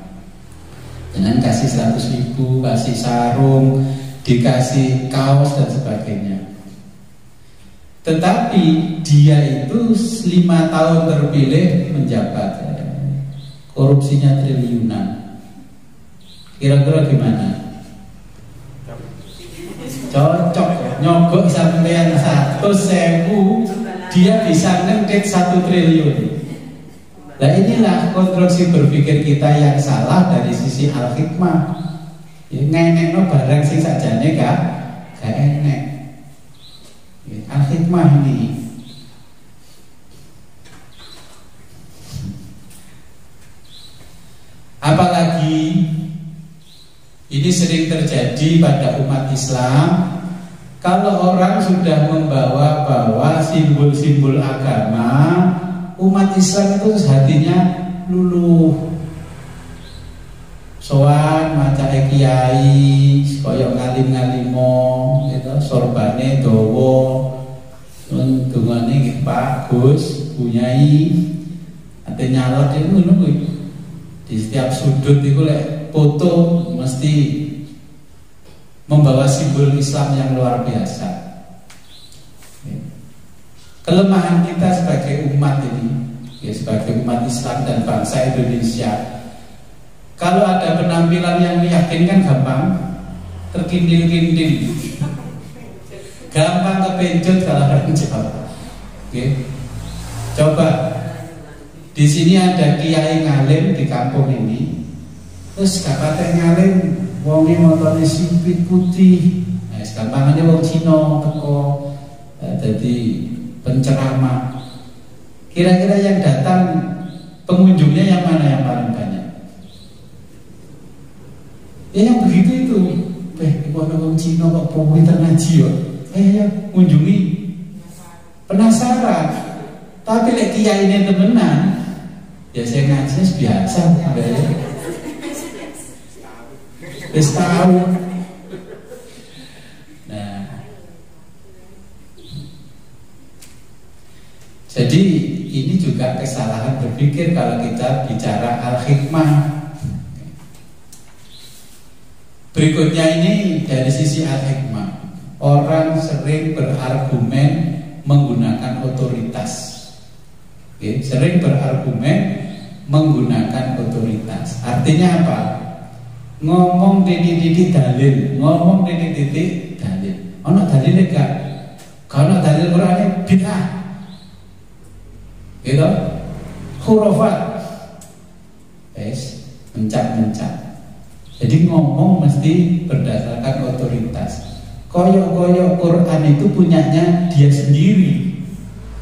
Dengan kasih 100.000, kasih sarung, dikasih kaos dan sebagainya. Tetapi dia itu 5 tahun terpilih menjabat, korupsinya triliunan. Kira-kira gimana? Cocok ya? Nyogok sampean 100.000, dia bisa ngedek 1 triliun. Nah inilah konstruksi berpikir kita yang salah dari sisi al-hikmah. Ya, ngenekno barang sing sakjane gak enek. Ya, al-hikmah ini. Apalagi ini sering terjadi pada umat Islam. Kalau orang sudah membawa simbol-simbol agama, umat Islam itu hatinya luluh. Soan maca kiai, koyok ngalim-ngalimo, gitu, sorbane dowo, dungane Pak Gus, Bunyai, ate nyalot itu nunggu. Di setiap sudut itu foto mesti membawa simbol Islam yang luar biasa. Kelemahan kita sebagai umat ini, ya, sebagai umat Islam dan bangsa Indonesia, kalau ada penampilan yang meyakinkan gampang terkintil-kintil, gampang kepencut kalau orang Jawa. Oke. Coba di sini ada kiai ngalim di kampung ini, terus gak patek ngalim, wonge montone sipit putih, gampangannya wong Cina teko jadi penceramah. Kira-kira yang datang pengunjungnya yang mana yang paling banyak? Ya yang begitu itu, wong Cina kok pinter ngaji ya, ya kunjungi, penasaran. Tapi lek kiai ini temenan, ya saya ngaji biasa, wis tahu. Nah, jadi ini juga kesalahan berpikir kalau kita bicara al-hikmah. Berikutnya ini dari sisi al-hikmah, orang sering berargumen menggunakan otoritas. Oke, sering berargumen menggunakan otoritas. Artinya apa? Ngomong titik-titik dalil, ngomong titik-titik dalil. Ono dalil gak? Kalau dalil Quran bid'ah, gitu, khurafat, mencak. Jadi ngomong mesti berdasarkan otoritas. Koyok-koyok Quran itu punyanya dia sendiri.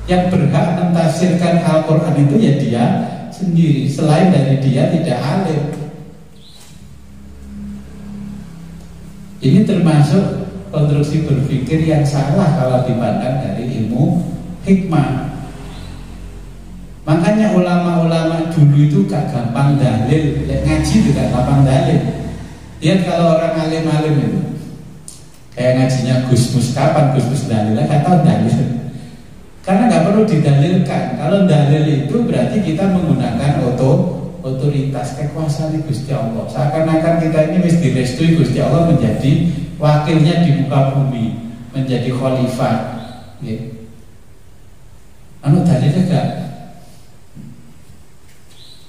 Yang berhak mentafsirkan Al-Quran itu ya dia sendiri. Selain dari dia tidak alim. Ini termasuk konstruksi berpikir yang salah kalau dipandang dari ilmu hikmah. Makanya ulama-ulama dulu itu gak gampang dalil. Ngaji juga gampang dalil. Lihat kalau orang alim-alim itu, kayak ngajinya Gus Mus, kapan Gus Mus dalil? Gak tahu dalil. Karena nggak perlu didalilkan. Kalau dalil itu berarti kita menggunakan otoritas, kekuasaan Gusti Allah. Seakan-akan kita ini mesti direstui Gusti Allah menjadi wakilnya di muka bumi, menjadi khalifah. Anu dalilnya gak?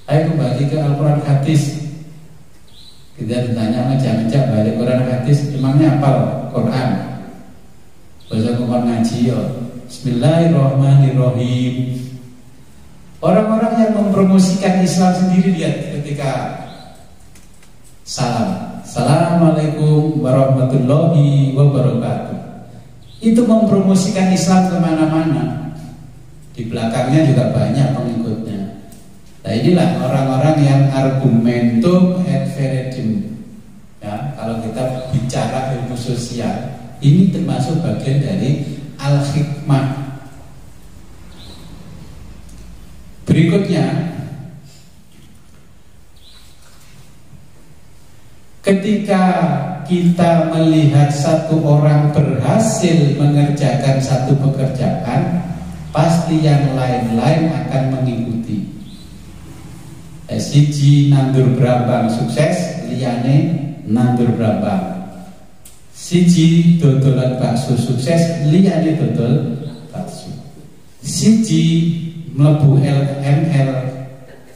Ayo kembali ke Al-Quran hadis. Kita ditanya ngejak-ngejak balik Quran hadis, emangnya apal Quran? Bahasa Quran ngaji ya. Bismillahirrahmanirrahim. Orang-orang yang mempromosikan Islam sendiri, lihat ketika salam, Assalamualaikum warahmatullahi wabarakatuh, itu mempromosikan Islam kemana-mana. Di belakangnya juga banyak pengikutnya. Nah inilah orang-orang yang argumentum et veredum. Ya, kalau kita bicara ilmu sosial, ini termasuk bagian dari al-hikmah. Berikutnya, ketika kita melihat satu orang berhasil mengerjakan satu pekerjaan, pasti yang lain-lain akan mengikuti. Siji nandur brambang sukses, liyane nandur brambang. Siji dodolan bakso sukses, liyane dodol bakso. siji mlebu LML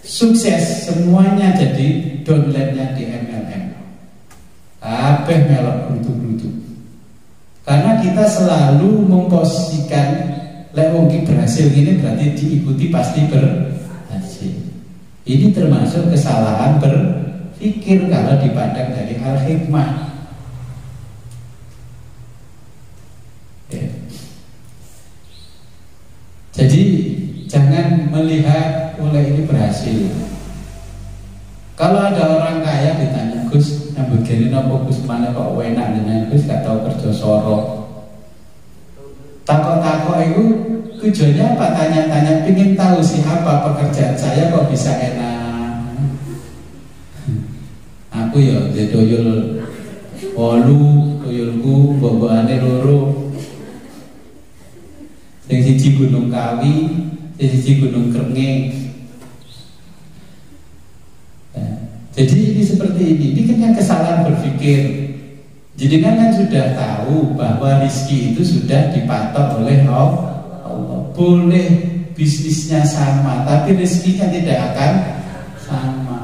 sukses semuanya jadi downline-nya di MLM. Kabeh melok grutu-grutu. Karena kita selalu memposisikan lek wong ki berhasil gini berarti diikuti pasti berhasil. Ini termasuk kesalahan berpikir kalau dipandang dari al-hikmah. Ya. Jadi jangan melihat oleh ini berhasil. Kalau ada orang kaya ditanya, Gus, yang begini nopo Gus mana kok enak dengan Gus gak tahu kerja soro. Takut-takut itu tujuannya apa? Tanya-tanya, pingin tahu sih apa pekerjaan saya kok bisa enak. Aku ya doyol wolu, doyolku boboane loro. Yang siji Gunung Kawi, yang siji Gunung Krengeng. Jadi ini seperti ini kan kesalahan berpikir. Jadi kan sudah tahu bahwa rezeki itu sudah dipatok oleh Allah. Boleh bisnisnya sama, tapi rezekinya tidak akan sama.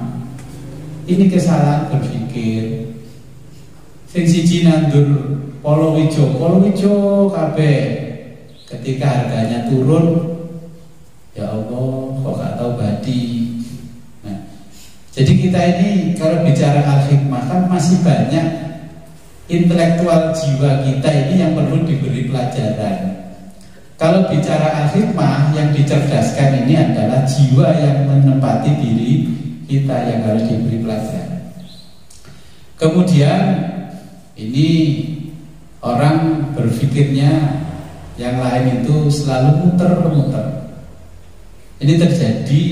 Ini kesalahan berpikir. Sing siji nandur Polowijo kabeh. Ketika harganya turun, ya Allah, kok gak tahu badi. Jadi kita ini kalau bicara al-hikmah kan masih banyak intelektual jiwa kita ini yang perlu diberi pelajaran. Kalau bicara al-hikmah yang dicerdaskan ini adalah jiwa yang menempati diri kita yang harus diberi pelajaran. Kemudian ini orang berpikirnya yang lain itu selalu muter-muter. Ini terjadi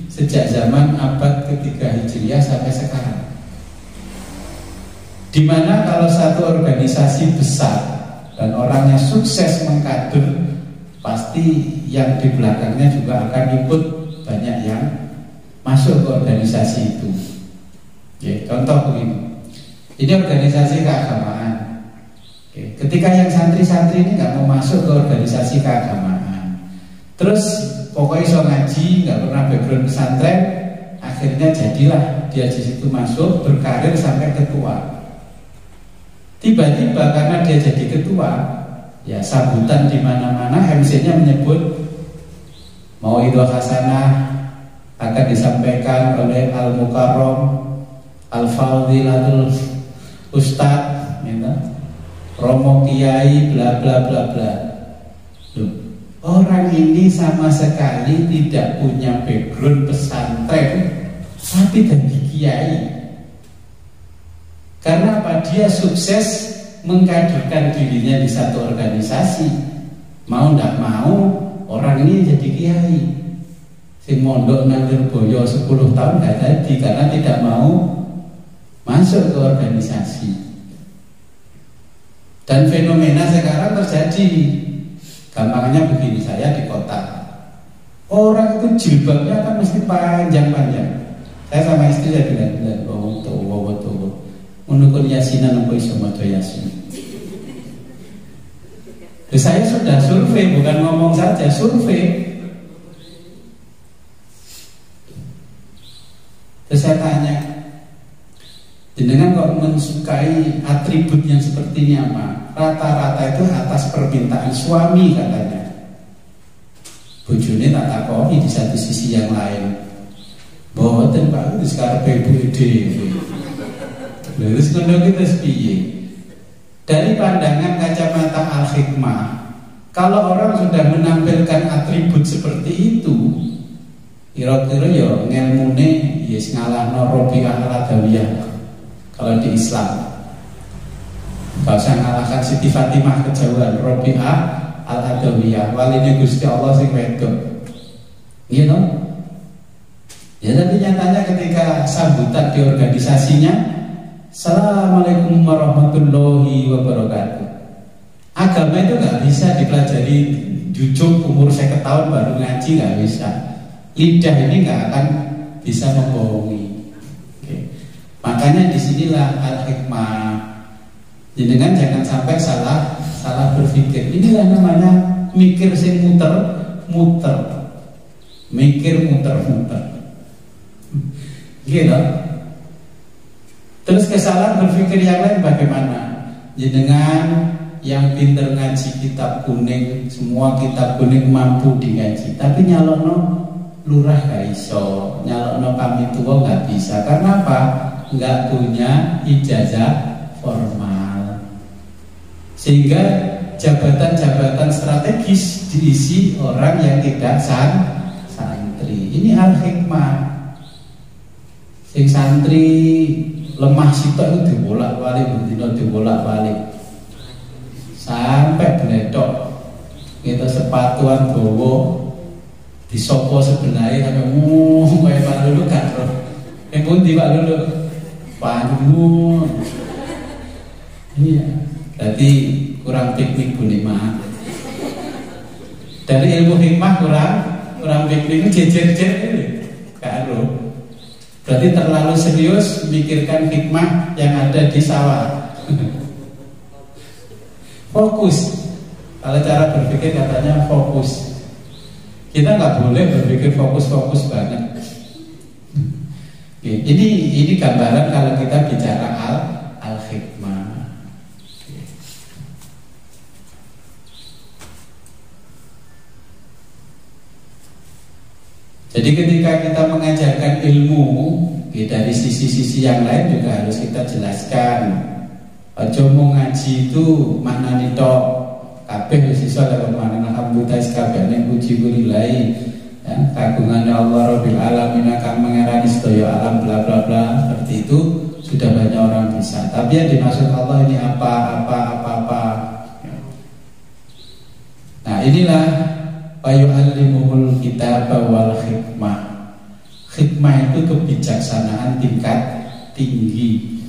sejak zaman abad ketiga Hijriah sampai sekarang. Dimana kalau satu organisasi besar dan orangnya sukses mengkader, pasti yang di belakangnya juga akan ikut banyak yang masuk ke organisasi itu. Oke, contoh begini, ini organisasi keagamaan. Oke, ketika yang santri-santri ini nggak mau masuk ke organisasi keagamaan, terus pokoknya so ngaji, nggak pernah background pesantren, akhirnya jadilah dia di situ masuk, berkarir sampai ketua. Tiba-tiba karena dia jadi ketua, ya sambutan di mana-mana, MC-nya menyebut mau itu hasanah akan disampaikan oleh Al-Mukarram Al-Fadilatul Ustadz, gitu, Romo Kiai, bla bla bla bla. Orang ini sama sekali tidak punya background pesantren, tapi jadi kiai. Karena apa? Dia sukses mengkaderkan dirinya di satu organisasi. Mau tidak mau, orang ini jadi kiai. Si mondok nang Lirboyo 10 tahun gak jadi karena tidak mau masuk ke organisasi. Dan fenomena sekarang terjadi. Gampangnya begini, saya di kota, orang itu jilbabnya kan mesti panjang-panjang. Saya sama istri saya bilang, wow, menukun yasinan apa iso maca yasin. Saya sudah survei, bukan ngomong saja, survei. Terus saya tanya, jenengan kok mensukai atribut yang seperti ini apa? Rata-rata itu atas permintaan suami katanya. Bojone tak takoni di satu sisi yang lain. Boten Pak, wis karepe ibu dhewe. Lha wis ngono ki wis piye? Dari pandangan kacamata al-hikmah, kalau orang sudah menampilkan atribut seperti itu, kira-kira ya ngelmune yes ngalahno Rabi'ah al-Adawiyah. Kalau di Islam gak usah ngalahkan Siti Fatimah kejauhan, Rabi'ah al-Adawiyah, walinya Gusti Allah sing wedok. You know? Ya tapi nyatanya ketika sambutan di organisasinya, Assalamualaikum warahmatullahi wabarakatuh. Agama itu gak bisa dipelajari jujuk umur 50 tahun baru ngaji, gak bisa. Lidah ini gak akan bisa membohongi. Okay. Makanya disinilah al-hikmah. Jangan sampai salah berpikir. Inilah namanya mikir sing muter muter, mikir muter-muter. Gitu. Terus kesalahan berpikir yang lain bagaimana? Jenengan yang pinter ngaji kitab kuning, semua kitab kuning mampu digaji, tapi nyalokno lurah gak iso, nyalokno kami tua gak bisa. Karena apa? Nggak punya ijazah formal, sehingga jabatan-jabatan strategis diisi orang yang tidak santri. Ini al-hikmah. Sing santri lemah sitok itu dibolak-balik, bendino dibolak-balik sampai bledok. Kita sepatuan bawa disopo sebenarnya sampai kayak Pak Lulu kan. Yang pundi Pak Lulu? Panjang. Iya. Jadi kurang piknik Bu Nima. Dari ilmu hikmah kurang piknik jejer-jejer ini. Karo. Berarti terlalu serius memikirkan hikmah yang ada di sawah. Fokus. Kalau cara berpikir katanya fokus. Kita nggak boleh berpikir fokus-fokus banget. Oke, ini gambaran kalau kita bicara al-hikmah. Jadi ketika kita mengajarkan ilmu, dari sisi-sisi yang lain juga harus kita jelaskan. Ojo mau ngaji itu maknane tok, kabeh wis iso lewat makna alhamdulillah kabehane puji lillahi. Ya, kagungannya Allah Rabbil Alamin akan mengerani sedaya alam bla bla bla, seperti itu sudah banyak orang bisa. Tapi yang dimaksud Allah ini apa. Nah inilah Fayu'allimuhul kitaba wal hikmah. Hikmah itu kebijaksanaan tingkat tinggi.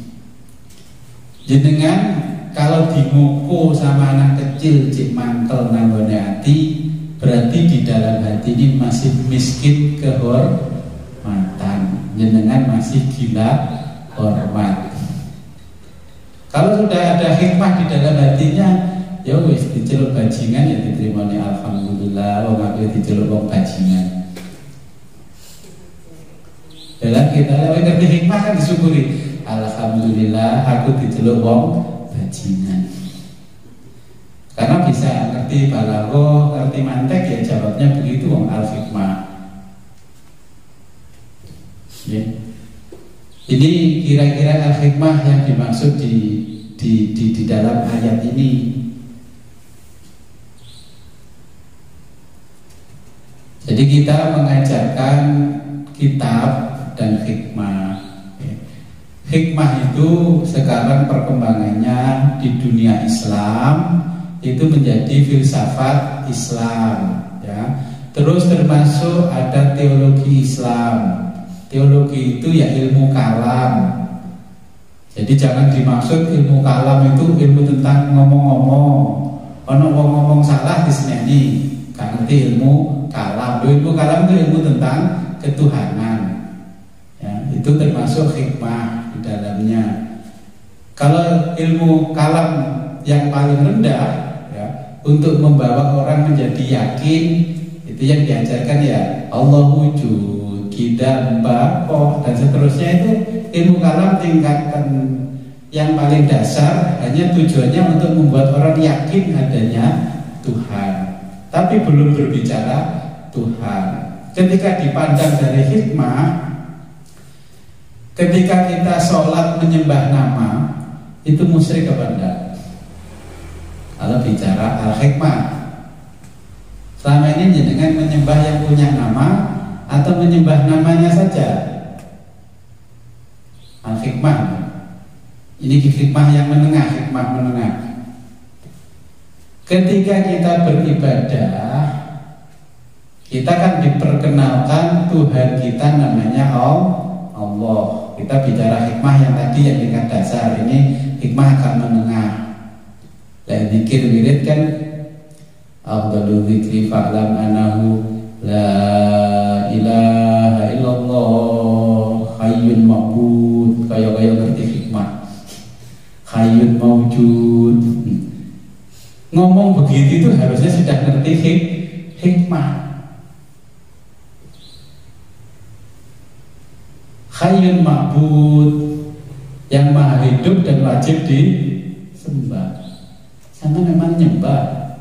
Jenengan kalau dimoko sama anak kecil cik mantel nanggone hati, berarti di dalam hati ini masih miskin kehormatan. Jenengan masih gila hormat. Kalau sudah ada hikmah di dalam hatinya, ya wis diceluk bajingan ya diterima nih alhamdulillah. Wong aku diceluk wong bajingan. Dalam kita lewat ngerti hikmah kan disyukuri. Alhamdulillah aku diceluk wong bajingan. Karena bisa ngerti balaghah, ngerti mantek ya jawabnya begitu wong al-hikmah. Ya. Ini kira-kira al-hikmah yang dimaksud di dalam ayat ini. Jadi kita mengajarkan kitab dan hikmah. Hikmah itu sekarang perkembangannya di dunia Islam itu menjadi filsafat Islam, ya. Terus termasuk ada teologi Islam. Teologi itu ya ilmu kalam. Jadi jangan dimaksud ilmu kalam itu ilmu tentang ngomong-ngomong. Ono wong ngomong salah disneni, gak ngerti ilmu kalam. Ilmu kalam itu ilmu tentang ketuhanan. Ya, itu termasuk hikmah di dalamnya. Kalau ilmu kalam yang paling rendah, ya, untuk membawa orang menjadi yakin, itu yang diajarkan ya Allah wujud, kita bakoh dan seterusnya. Itu ilmu kalam tingkatan yang paling dasar, hanya tujuannya untuk membuat orang yakin adanya Tuhan, tapi belum berbicara Tuhan. Ketika dipandang dari hikmah, ketika kita sholat menyembah nama, itu musyrik apa enggak? Kalau bicara al-hikmah, selama ini jenengan menyembah yang punya nama atau menyembah namanya saja? Al-hikmah. Ini hikmah yang menengah, hikmah menengah. Ketika kita beribadah, kita kan diperkenalkan Tuhan kita namanya Allah. Kita bicara hikmah yang tadi yang tingkat dasar, ini hikmah akan menengah. Dan zikir wirid kan afdhalu dzikri fa'lam anahu la ilaha illallah hayyun ma'bud. Kaya-kaya ngerti hikmah. Hayyun mawjud. Ngomong begitu itu harusnya sudah ngerti hikmah. Hayyun ma'bud, yang maha hidup dan wajib disembah. Sama memang nyembah.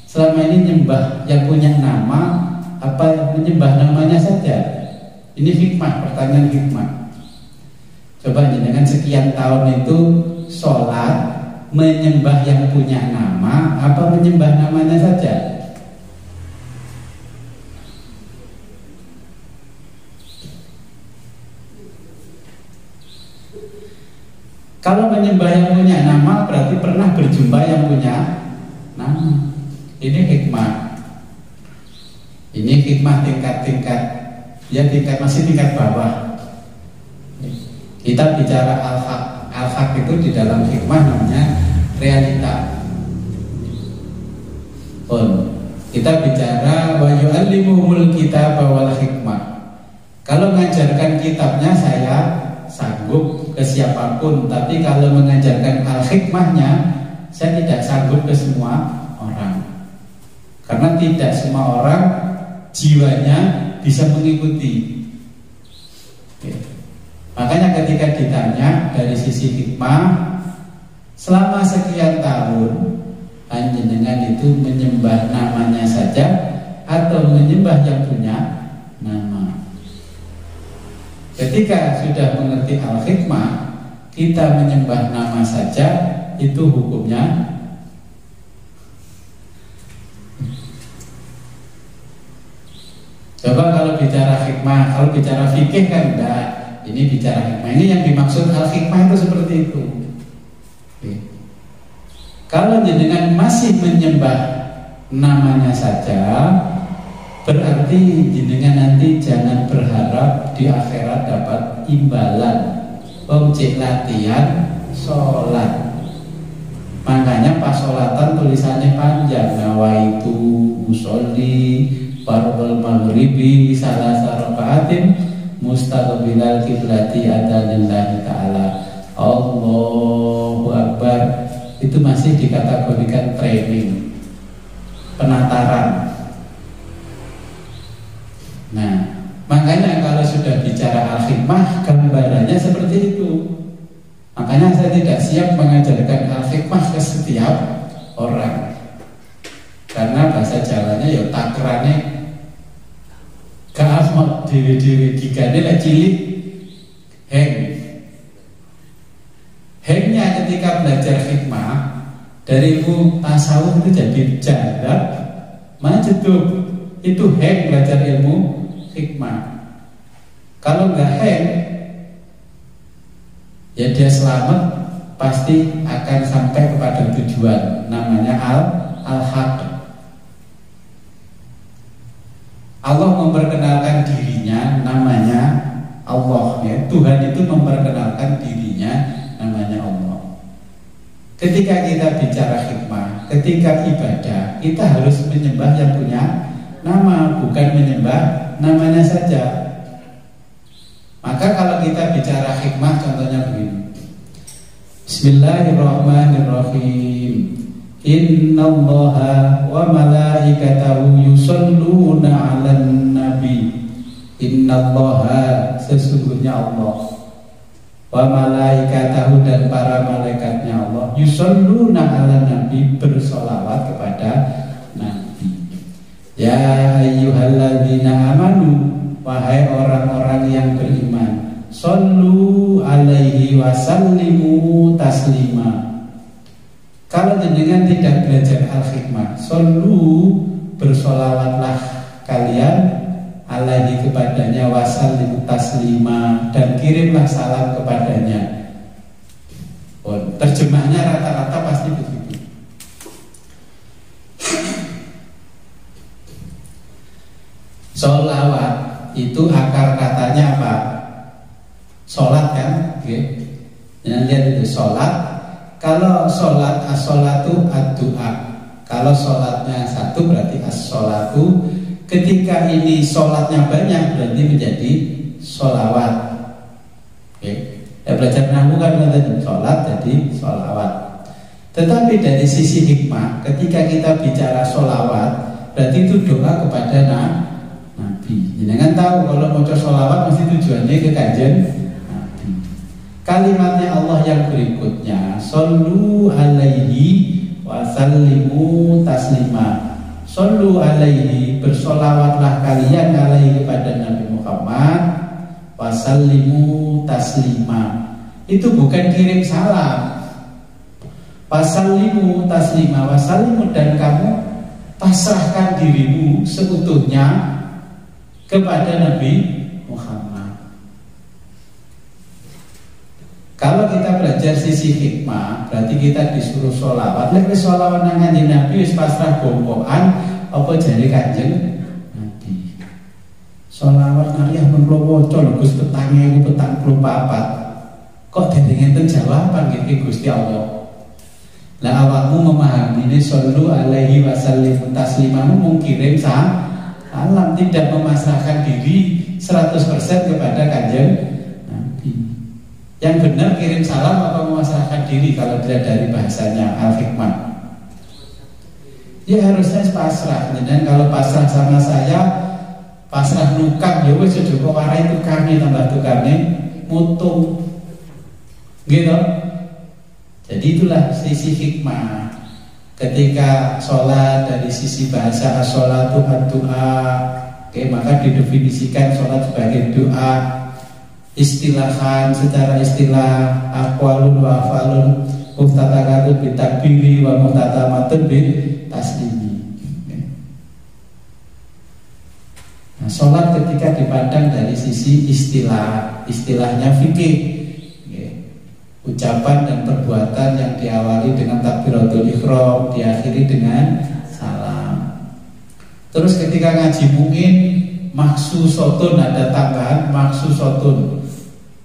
Selama ini nyembah yang punya nama apa menyembah namanya saja? Ini hikmah, pertanyaan hikmah. Coba dengan sekian tahun itu sholat menyembah yang punya nama apa menyembah namanya saja? Kalau menyembah yang punya nama berarti pernah berjumpa yang punya nama. Ini hikmah. Ini hikmah tingkat-tingkat, ya masih tingkat bawah. Kita bicara al-haq itu di dalam hikmah namanya realita. Kita bicara wa yu'allimuhumul kitaba wal hikmah. Kalau mengajarkan kitabnya saya sanggup ke siapapun, tapi kalau mengajarkan al-hikmahnya saya tidak sanggup ke semua orang. Karena tidak semua orang jiwanya bisa mengikuti. Makanya ketika ditanya dari sisi hikmah, selama sekian tahun panjenengan itu menyembah namanya saja atau menyembah yang punya nama? Ketika sudah mengerti al-hikmah, kita menyembah nama saja, itu hukumnya coba kalau bicara hikmah, kalau bicara fikih kan enggak. Ini bicara hikmah. Ini yang dimaksud al-hikmah itu seperti itu. Oke. Kalau jenengan masih menyembah namanya saja, berarti jenengan nanti jangan berharap di akhirat dapat imbalan. Cek latihan sholat. Makanya pas sholatan tulisannya panjang. Nawaitu usolli fardhul maghribi salasa rakaatin mustaqbilal kiblati adanillahi ta'ala. Allahu Akbar. Itu masih dikategorikan training, penataran. Nah, makanya kalau sudah bicara al-hikmah, gambarannya seperti itu. Makanya saya tidak siap mengajarkan al-hikmah ke setiap orang, karena bahasa Jawanya ya takrane gak asmat dewe-dewe gigane lek cilik heng. Hengnya ketika belajar hikmah dari ilmu tasawuf itu jadi jalan majeduk. Itu heng belajar ilmu hikmah. Kalau nggak heng, ya dia selamat pasti akan sampai kepada tujuan, namanya al-haq. Allah memperkenalkan dirinya, namanya Allah. Ya. Tuhan itu memperkenalkan dirinya, namanya Allah. Ketika kita bicara hikmah, ketika ibadah, kita harus menyembah yang punya nama, bukan menyembah namanya saja. Maka kalau kita bicara hikmah, contohnya begini. Bismillahirrahmanirrahim. Innallaha wa malaikatahu yusholluna 'alan nabi. Innallaha, sesungguhnya Allah, wa malaikatahu, dan para malaikatnya Allah, yusholluna 'alan nabi, bersolawat kepada nabi. Ya ayyuhalladzina amanu, wahai orang-orang yang beriman, shollu alaihi wasallimu taslima. Kalau jenengan tidak belajar al-hikmah, shollu, bersolawatlah kalian alaihi, kepadanya, wasallimu taslima, dan kirimlah salam kepadanya. Terjemahnya rata-rata pasti begitu. Sholawat itu akar katanya apa? Sholat kan? Oke. Jangan lihat itu sholat. Kalau sholat, as-sholatu ad-du'a. Kalau sholatnya satu berarti as-sholatu. Ketika ini sholatnya banyak berarti menjadi sholawat. Oke. Ya, belajar nahwu kan sholat jadi sholawat. Tetapi dari sisi hikmah, ketika kita bicara sholawat, berarti itu doa kepada Nabi. Jangan tahu kalau mau sholawat mesti tujuannya ke kanjeng Kalimatnya Allah yang berikutnya, shollu alaihi wa sallimu taslima. Shollu alaihi, bersolawatlah kalian alaihi kepada Nabi Muhammad, wa sallimu taslima. Itu bukan kirim salam. Wa sallimu taslima, wa sallimu, dan kamu pasrahkan dirimu seutuhnya kepada Nabi Muhammad. Kalau kita belajar sisi hikmah, berarti kita disuruh sholawat. Lek sholawat nang kanjeng Nabi wis pasrah bompokan apa jare kanjeng Nabi. Sholawat nalih ampun kula waca lho Gus petange 44. Kok dene ngenten jawaban nggih Gusti Allah. Lah awakmu memahami ini shollu alaihi wasallim taslimamu mungkirin salam, tidak memasrahkan diri 100% kepada kanjeng Nabi. Yang benar kirim salam atau memasrahkan diri kalau dilihat dari bahasanya al-hikmah? Ya harusnya pasrah. Dan kalau pasrah sama saya, pasrah nukang, ya wis aja kok warai tukangnya tambah tukangnya mutung. Gitu. Jadi itulah sisi hikmah. Ketika sholat dari sisi bahasa as-sholatu ad-du'a, maka didefinisikan sholat sebagai doa. Istilahan secara istilah aqwalun wa af'alun muftatakatun bitakbiri wa muftatamatun bitaslimi. Nah, sholat ketika dipandang dari sisi istilahnya fikih, ucapan dan perbuatan yang diawali dengan takbiratul ihram, diakhiri dengan salam. Terus ketika ngaji mungkin maksusotun, ada tambahan maksusotun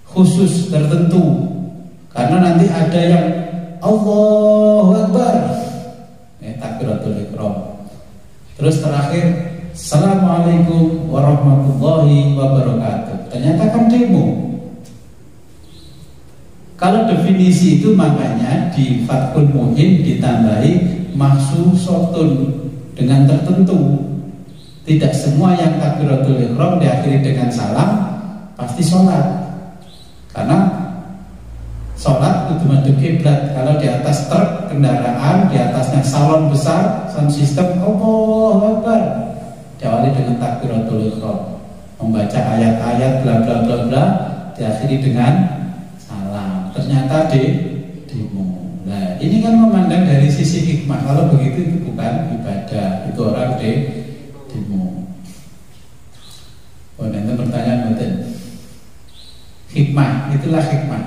khusus tertentu, karena nanti ada yang Allahu Akbar, takbiratul ihram. Terus terakhir Assalamualaikum warahmatullahi wabarakatuh. Ternyata kan demo. Kalau definisi itu makanya di Fathul Muhin ditambahi maksusotun dengan tertentu. Tidak semua yang takbiratul ihram diakhiri dengan salam pasti sholat. Karena sholat itu madhep kiblat. Kalau di atas truk kendaraan, di atasnya salon besar, sound system, Allahu Akbar, diawali dengan takbiratul ihram, membaca ayat-ayat bla bla bla bla, diakhiri dengan salam. Ternyata demo. Nah, ini kan memandang dari sisi hikmah. Kalau begitu itu bukan ibadah, itu orang demo. Oh, nanti pertanyaan betul. Hikmah, itulah hikmah.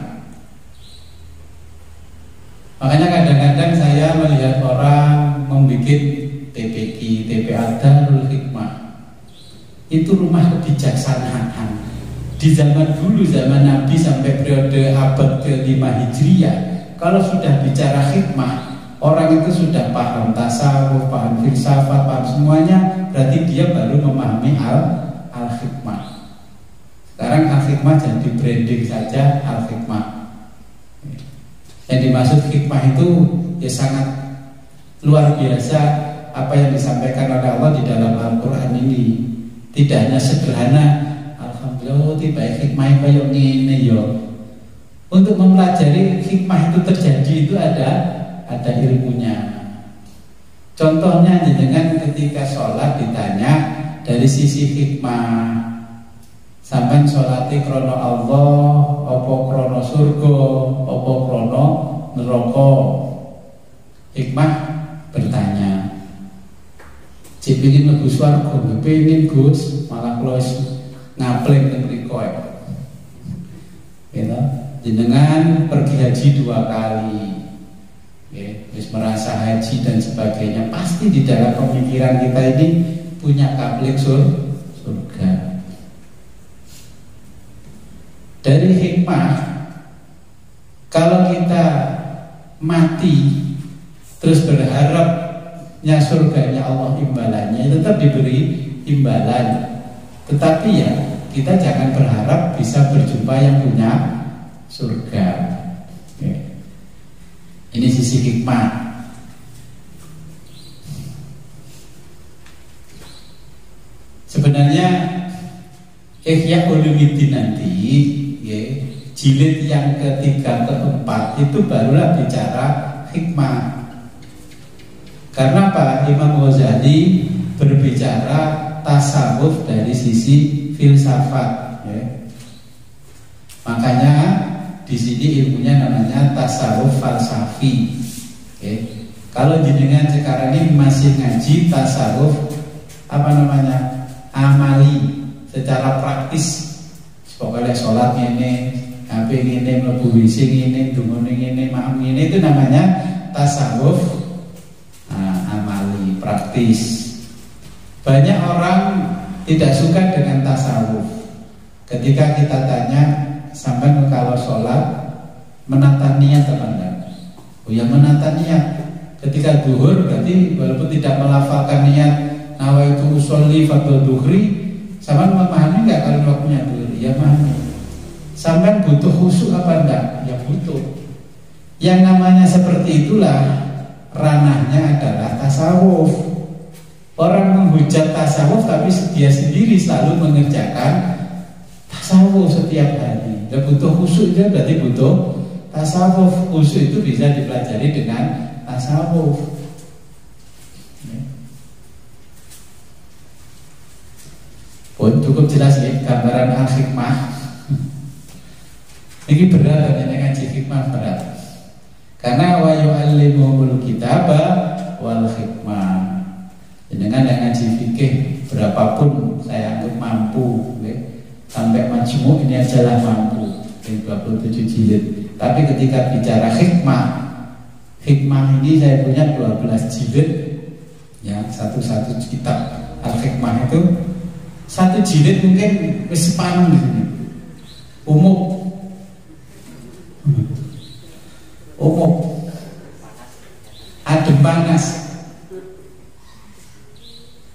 Makanya kadang-kadang saya melihat orang membuat TPQ, TPA Darul Hikmah. Itu rumah kebijaksanaan. Di zaman dulu, zaman Nabi sampai periode abad ke-5 Hijriah, kalau sudah bicara hikmah, orang itu sudah paham tasawuf, paham filsafat, paham semuanya, berarti dia baru memahami al-hikmah. Sekarang al-hikmah jadi branding saja al-hikmah. Yang dimaksud hikmah itu ya sangat luar biasa apa yang disampaikan oleh Allah di dalam Al-Quran ini. Tidak hanya sederhana, alhamdulillah tiba hikmah kayak gini yo. Untuk mempelajari hikmah itu terjadi itu ada ilmunya. Contohnya dengan ketika sholat ditanya dari sisi hikmah, sampai sholati krono Allah, opo krono surga, opo krono neraka. Hikmah bertanya, cik pingin mlebu swarga, pingin Gus, malah klos ngapleng teng mriko. Gitu. Jenengan pergi haji 2 kali. Terus merasa haji dan sebagainya, pasti di dalam pemikiran kita ini punya kapling surga. Dari hikmah, kalau kita mati terus berharapnya surganya Allah imbalannya, tetap diberi imbalan. Tetapi ya kita jangan berharap bisa berjumpa yang punya surga. Ini sisi hikmah. Sebenarnya Ihya Ulumuddin nanti jilid yang ketiga keempat itu barulah bicara hikmah. Karena Pak Imam Ghazali berbicara tasawuf dari sisi filsafat, ya. Makanya di sini ilmunya namanya tasawuf falsafi. Okay. Kalau jenengan sekarang ini masih ngaji tasawuf apa namanya amali, secara praktis. Pokoknya sholat ini, HP ini, mlebu WC ini, dungo ini, maam ini, itu namanya tasawuf amali, praktis. Banyak orang tidak suka dengan tasawuf. Ketika kita tanya, sampai kalau sholat menata niat apa enggak? Oh ya, menata niat. Ketika duhur berarti walaupun tidak melafalkan niat nawaitu usolli fardhu duhri, sama memahami enggak kalau waktunya duhur? Ya memahami. Sampai butuh khusyuk apa enggak? Ya butuh. Yang namanya seperti itulah ranahnya adalah tasawuf. Orang menghujat tasawuf tapi dia sendiri selalu mengerjakan tasawuf setiap hari. Dia butuh khusyuk, dia berarti butuh tasawuf. Khusyuk itu bisa dipelajari dengan tasawuf. Pun cukup jelas ya gambaran al-hikmah. Ini berat hanya ngaji hikmah berat. Karena wa yu'allimuhumul kitaba wal hikmah. Dengan yang ngaji fikih berapapun saya anggap mampu, ya. Sampai majmu ini adalah mampu 27 jilid. Tapi ketika bicara hikmah, hikmah ini saya punya 12 jilid, ya, satu kitab al-hikmah itu satu jilid mungkin separuh di sini. Umum. Adem panas.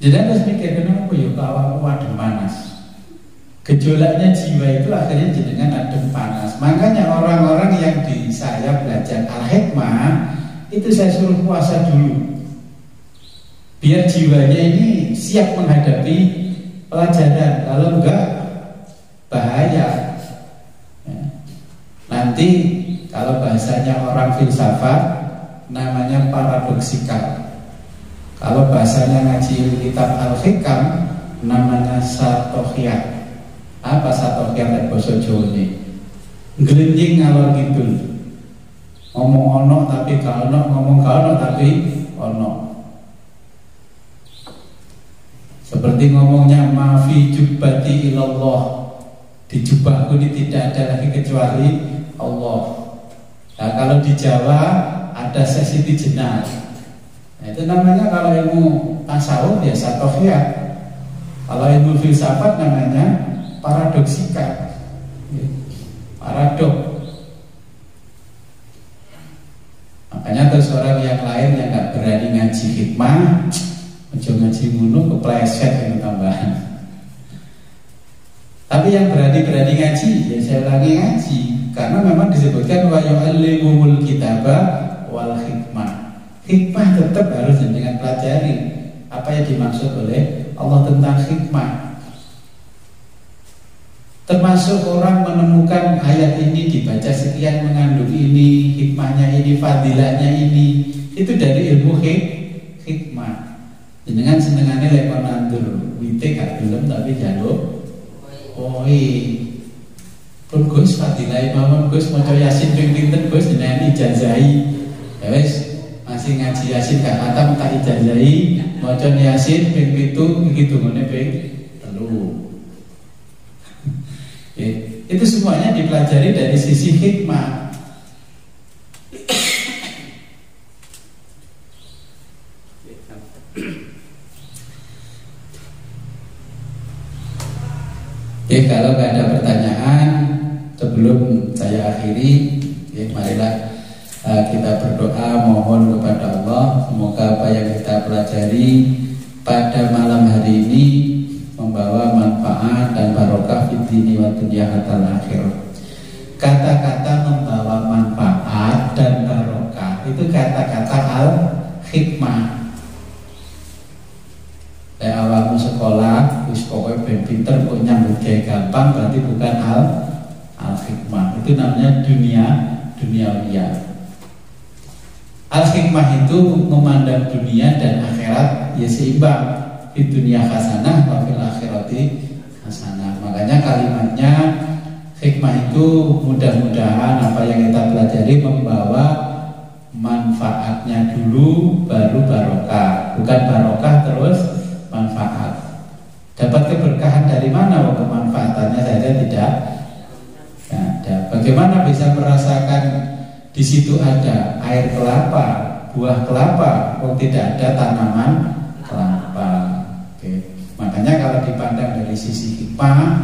Jadi harus mikir kenapa ya kalau adem panas. Gejolaknya jiwa itu akhirnya jenengan adem panas. Makanya orang-orang yang di saya belajar al-hikmah itu saya suruh puasa dulu, biar jiwanya ini siap menghadapi pelajaran. Kalau enggak bahaya, ya. Nanti kalau bahasanya orang filsafat namanya paradoksikal. Kalau bahasanya ngaji kitab al-hikam namanya satokhiyah. Apa satokhiyah dan bahasa Jawa ini? Nglenjing ngalor ngidul. Ngomong ono tapi gak ono, ngomong gak ono tapi ono. Seperti ngomongnya mafi jubbati ilallah, di jubahku ini tidak ada lagi kecuali Allah. Nah, kalau di Jawa ada sesiti jenar. Nah, itu namanya kalau ilmu tasawuf ya satokhiyah. Kalau ilmu filsafat namanya paradoksikal. Paradok. Makanya terus orang yang lain yang nggak berani ngaji hikmah, ngaji ngono kepleset yang tambahan. Tapi yang berani ngaji, ya saya ulangi ngaji, karena memang disebutkan wa yu'allimumul kitaba wal hikmah. Hikmah tetap harus dengan pelajari. Apa yang dimaksud oleh Allah tentang hikmah? Termasuk orang menemukan ayat ini dibaca sekian mengandung ini, hikmahnya ini, fadilahnya ini. Itu dari ilmu hikmah. Dengan senengannya lekon nandur wite gak gelem tapi jaluk oi. Pun Gus fadilah mawon Gus maca Yasin ping pinten Gus jenengan ijazahi. Ya wis, masih ngaji Yasin gak khatam tak ijazahi, maca Yasin ping 7 iki dungane ping 3. Itu semuanya dipelajari dari sisi hikmah. Oke, kalau nggak ada pertanyaan sebelum saya akhiri, ya, marilah kita berdoa mohon kepada Allah semoga apa yang kita pelajari pada malam hari ini membawa manfaat dan barokah fid dini wa dunya hatta akhir. Kata-kata membawa manfaat dan barokah itu kata-kata al-hikmah. Awalmu sekolah, wis pokoknya ben pinter kok nyambut gawe gampang, berarti bukan al-hikmah. itu namanya duniawiyah. Al-hikmah itu memandang dunia dan akhirat ya seimbang. Di dunia hasanah wa fil akhirati hasanah. Makanya kalimatnya hikmah itu mudah-mudahan apa yang kita pelajari membawa manfaatnya dulu baru barokah, bukan barokah terus manfaat. Dapat keberkahan dari mana? Kemanfaatannya saja tidak ada. Bagaimana bisa merasakan di situ ada air kelapa, buah kelapa, kalau tidak ada tanaman kelapa? Oke. Makanya kalau dipandang dari sisi hikmah,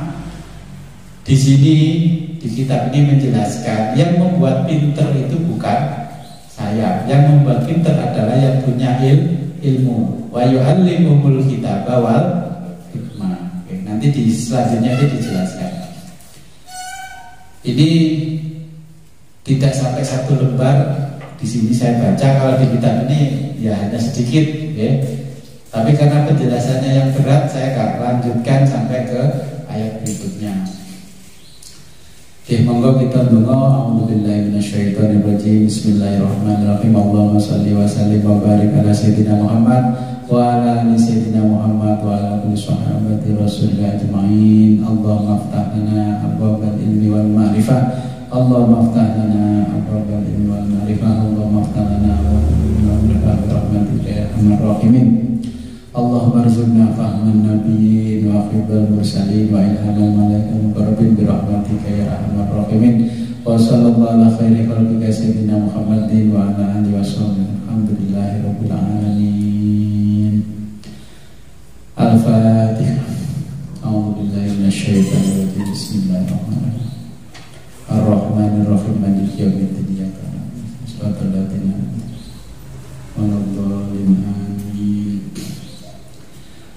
di sini di kitab ini menjelaskan yang membuat pinter itu bukan saya, yang membuat pinter adalah yang punya ilmu. Wa yu'allimul kitaba wal hikmah. Oke, nanti di selanjutnya itu dijelaskan. Ini tidak sampai 1 lembar di sini saya baca. Kalau di kitab ini ya hanya sedikit, ya. Tapi karena penjelasannya yang berat, saya akan lanjutkan sampai ke ayat berikutnya. Oke, monggo kita ndonga. A'udzubillahi minasyaitonirrajim. Bismillahirrahmanirrahim. Allahumma shalli wa sallim wa barik ala sayyidina Muhammad wa ala ali sayyidina Muhammad wa ala kulli sahabati Rasulillah ajma'in. Allahumma aftah lana abwaabal ilmi wal ma'rifah. Allahumma aftah lana abwaabal ilmi wal ma'rifah. Allahumma aftah lana abwaabal ilmi wal ma'rifah bi rahmatika ya arhamar rahimin. Allahumma arzuqna fahman nabiyyin wa hifdzal mursalin wa ilhamal malaikal muqarrabin bi rahmatika ya arhamar rahimin. Wa sallallahu ala khairi khalqika sayyidina Muhammadin wa ala alihi washabbihi. Alhamdulillahi rabbil alamin. Al-Fatihah. A'udzu billahi minasyaitonir rajim. Bismillahirrahmanirrahim. Ar-Rahmanir-Rahim. Maliki yaumiddin. Iyyaka na'budu wa iyyaka nasta'in.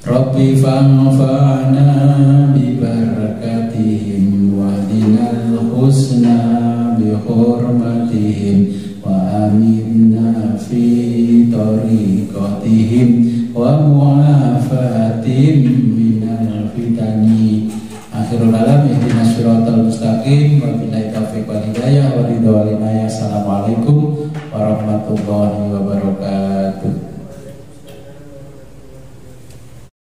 Rabbi fanfa'na bi barakatihim wa dinal husna bi hurmatihim wa aminna fi tariqatihim wa mu'afatim minal fitani. Akhirul alam ihdinas siratal mustaqim wa billahi taufiq wal hidayah wa ridha wal inayah. Assalamualaikum warahmatullahi wabarakatuh.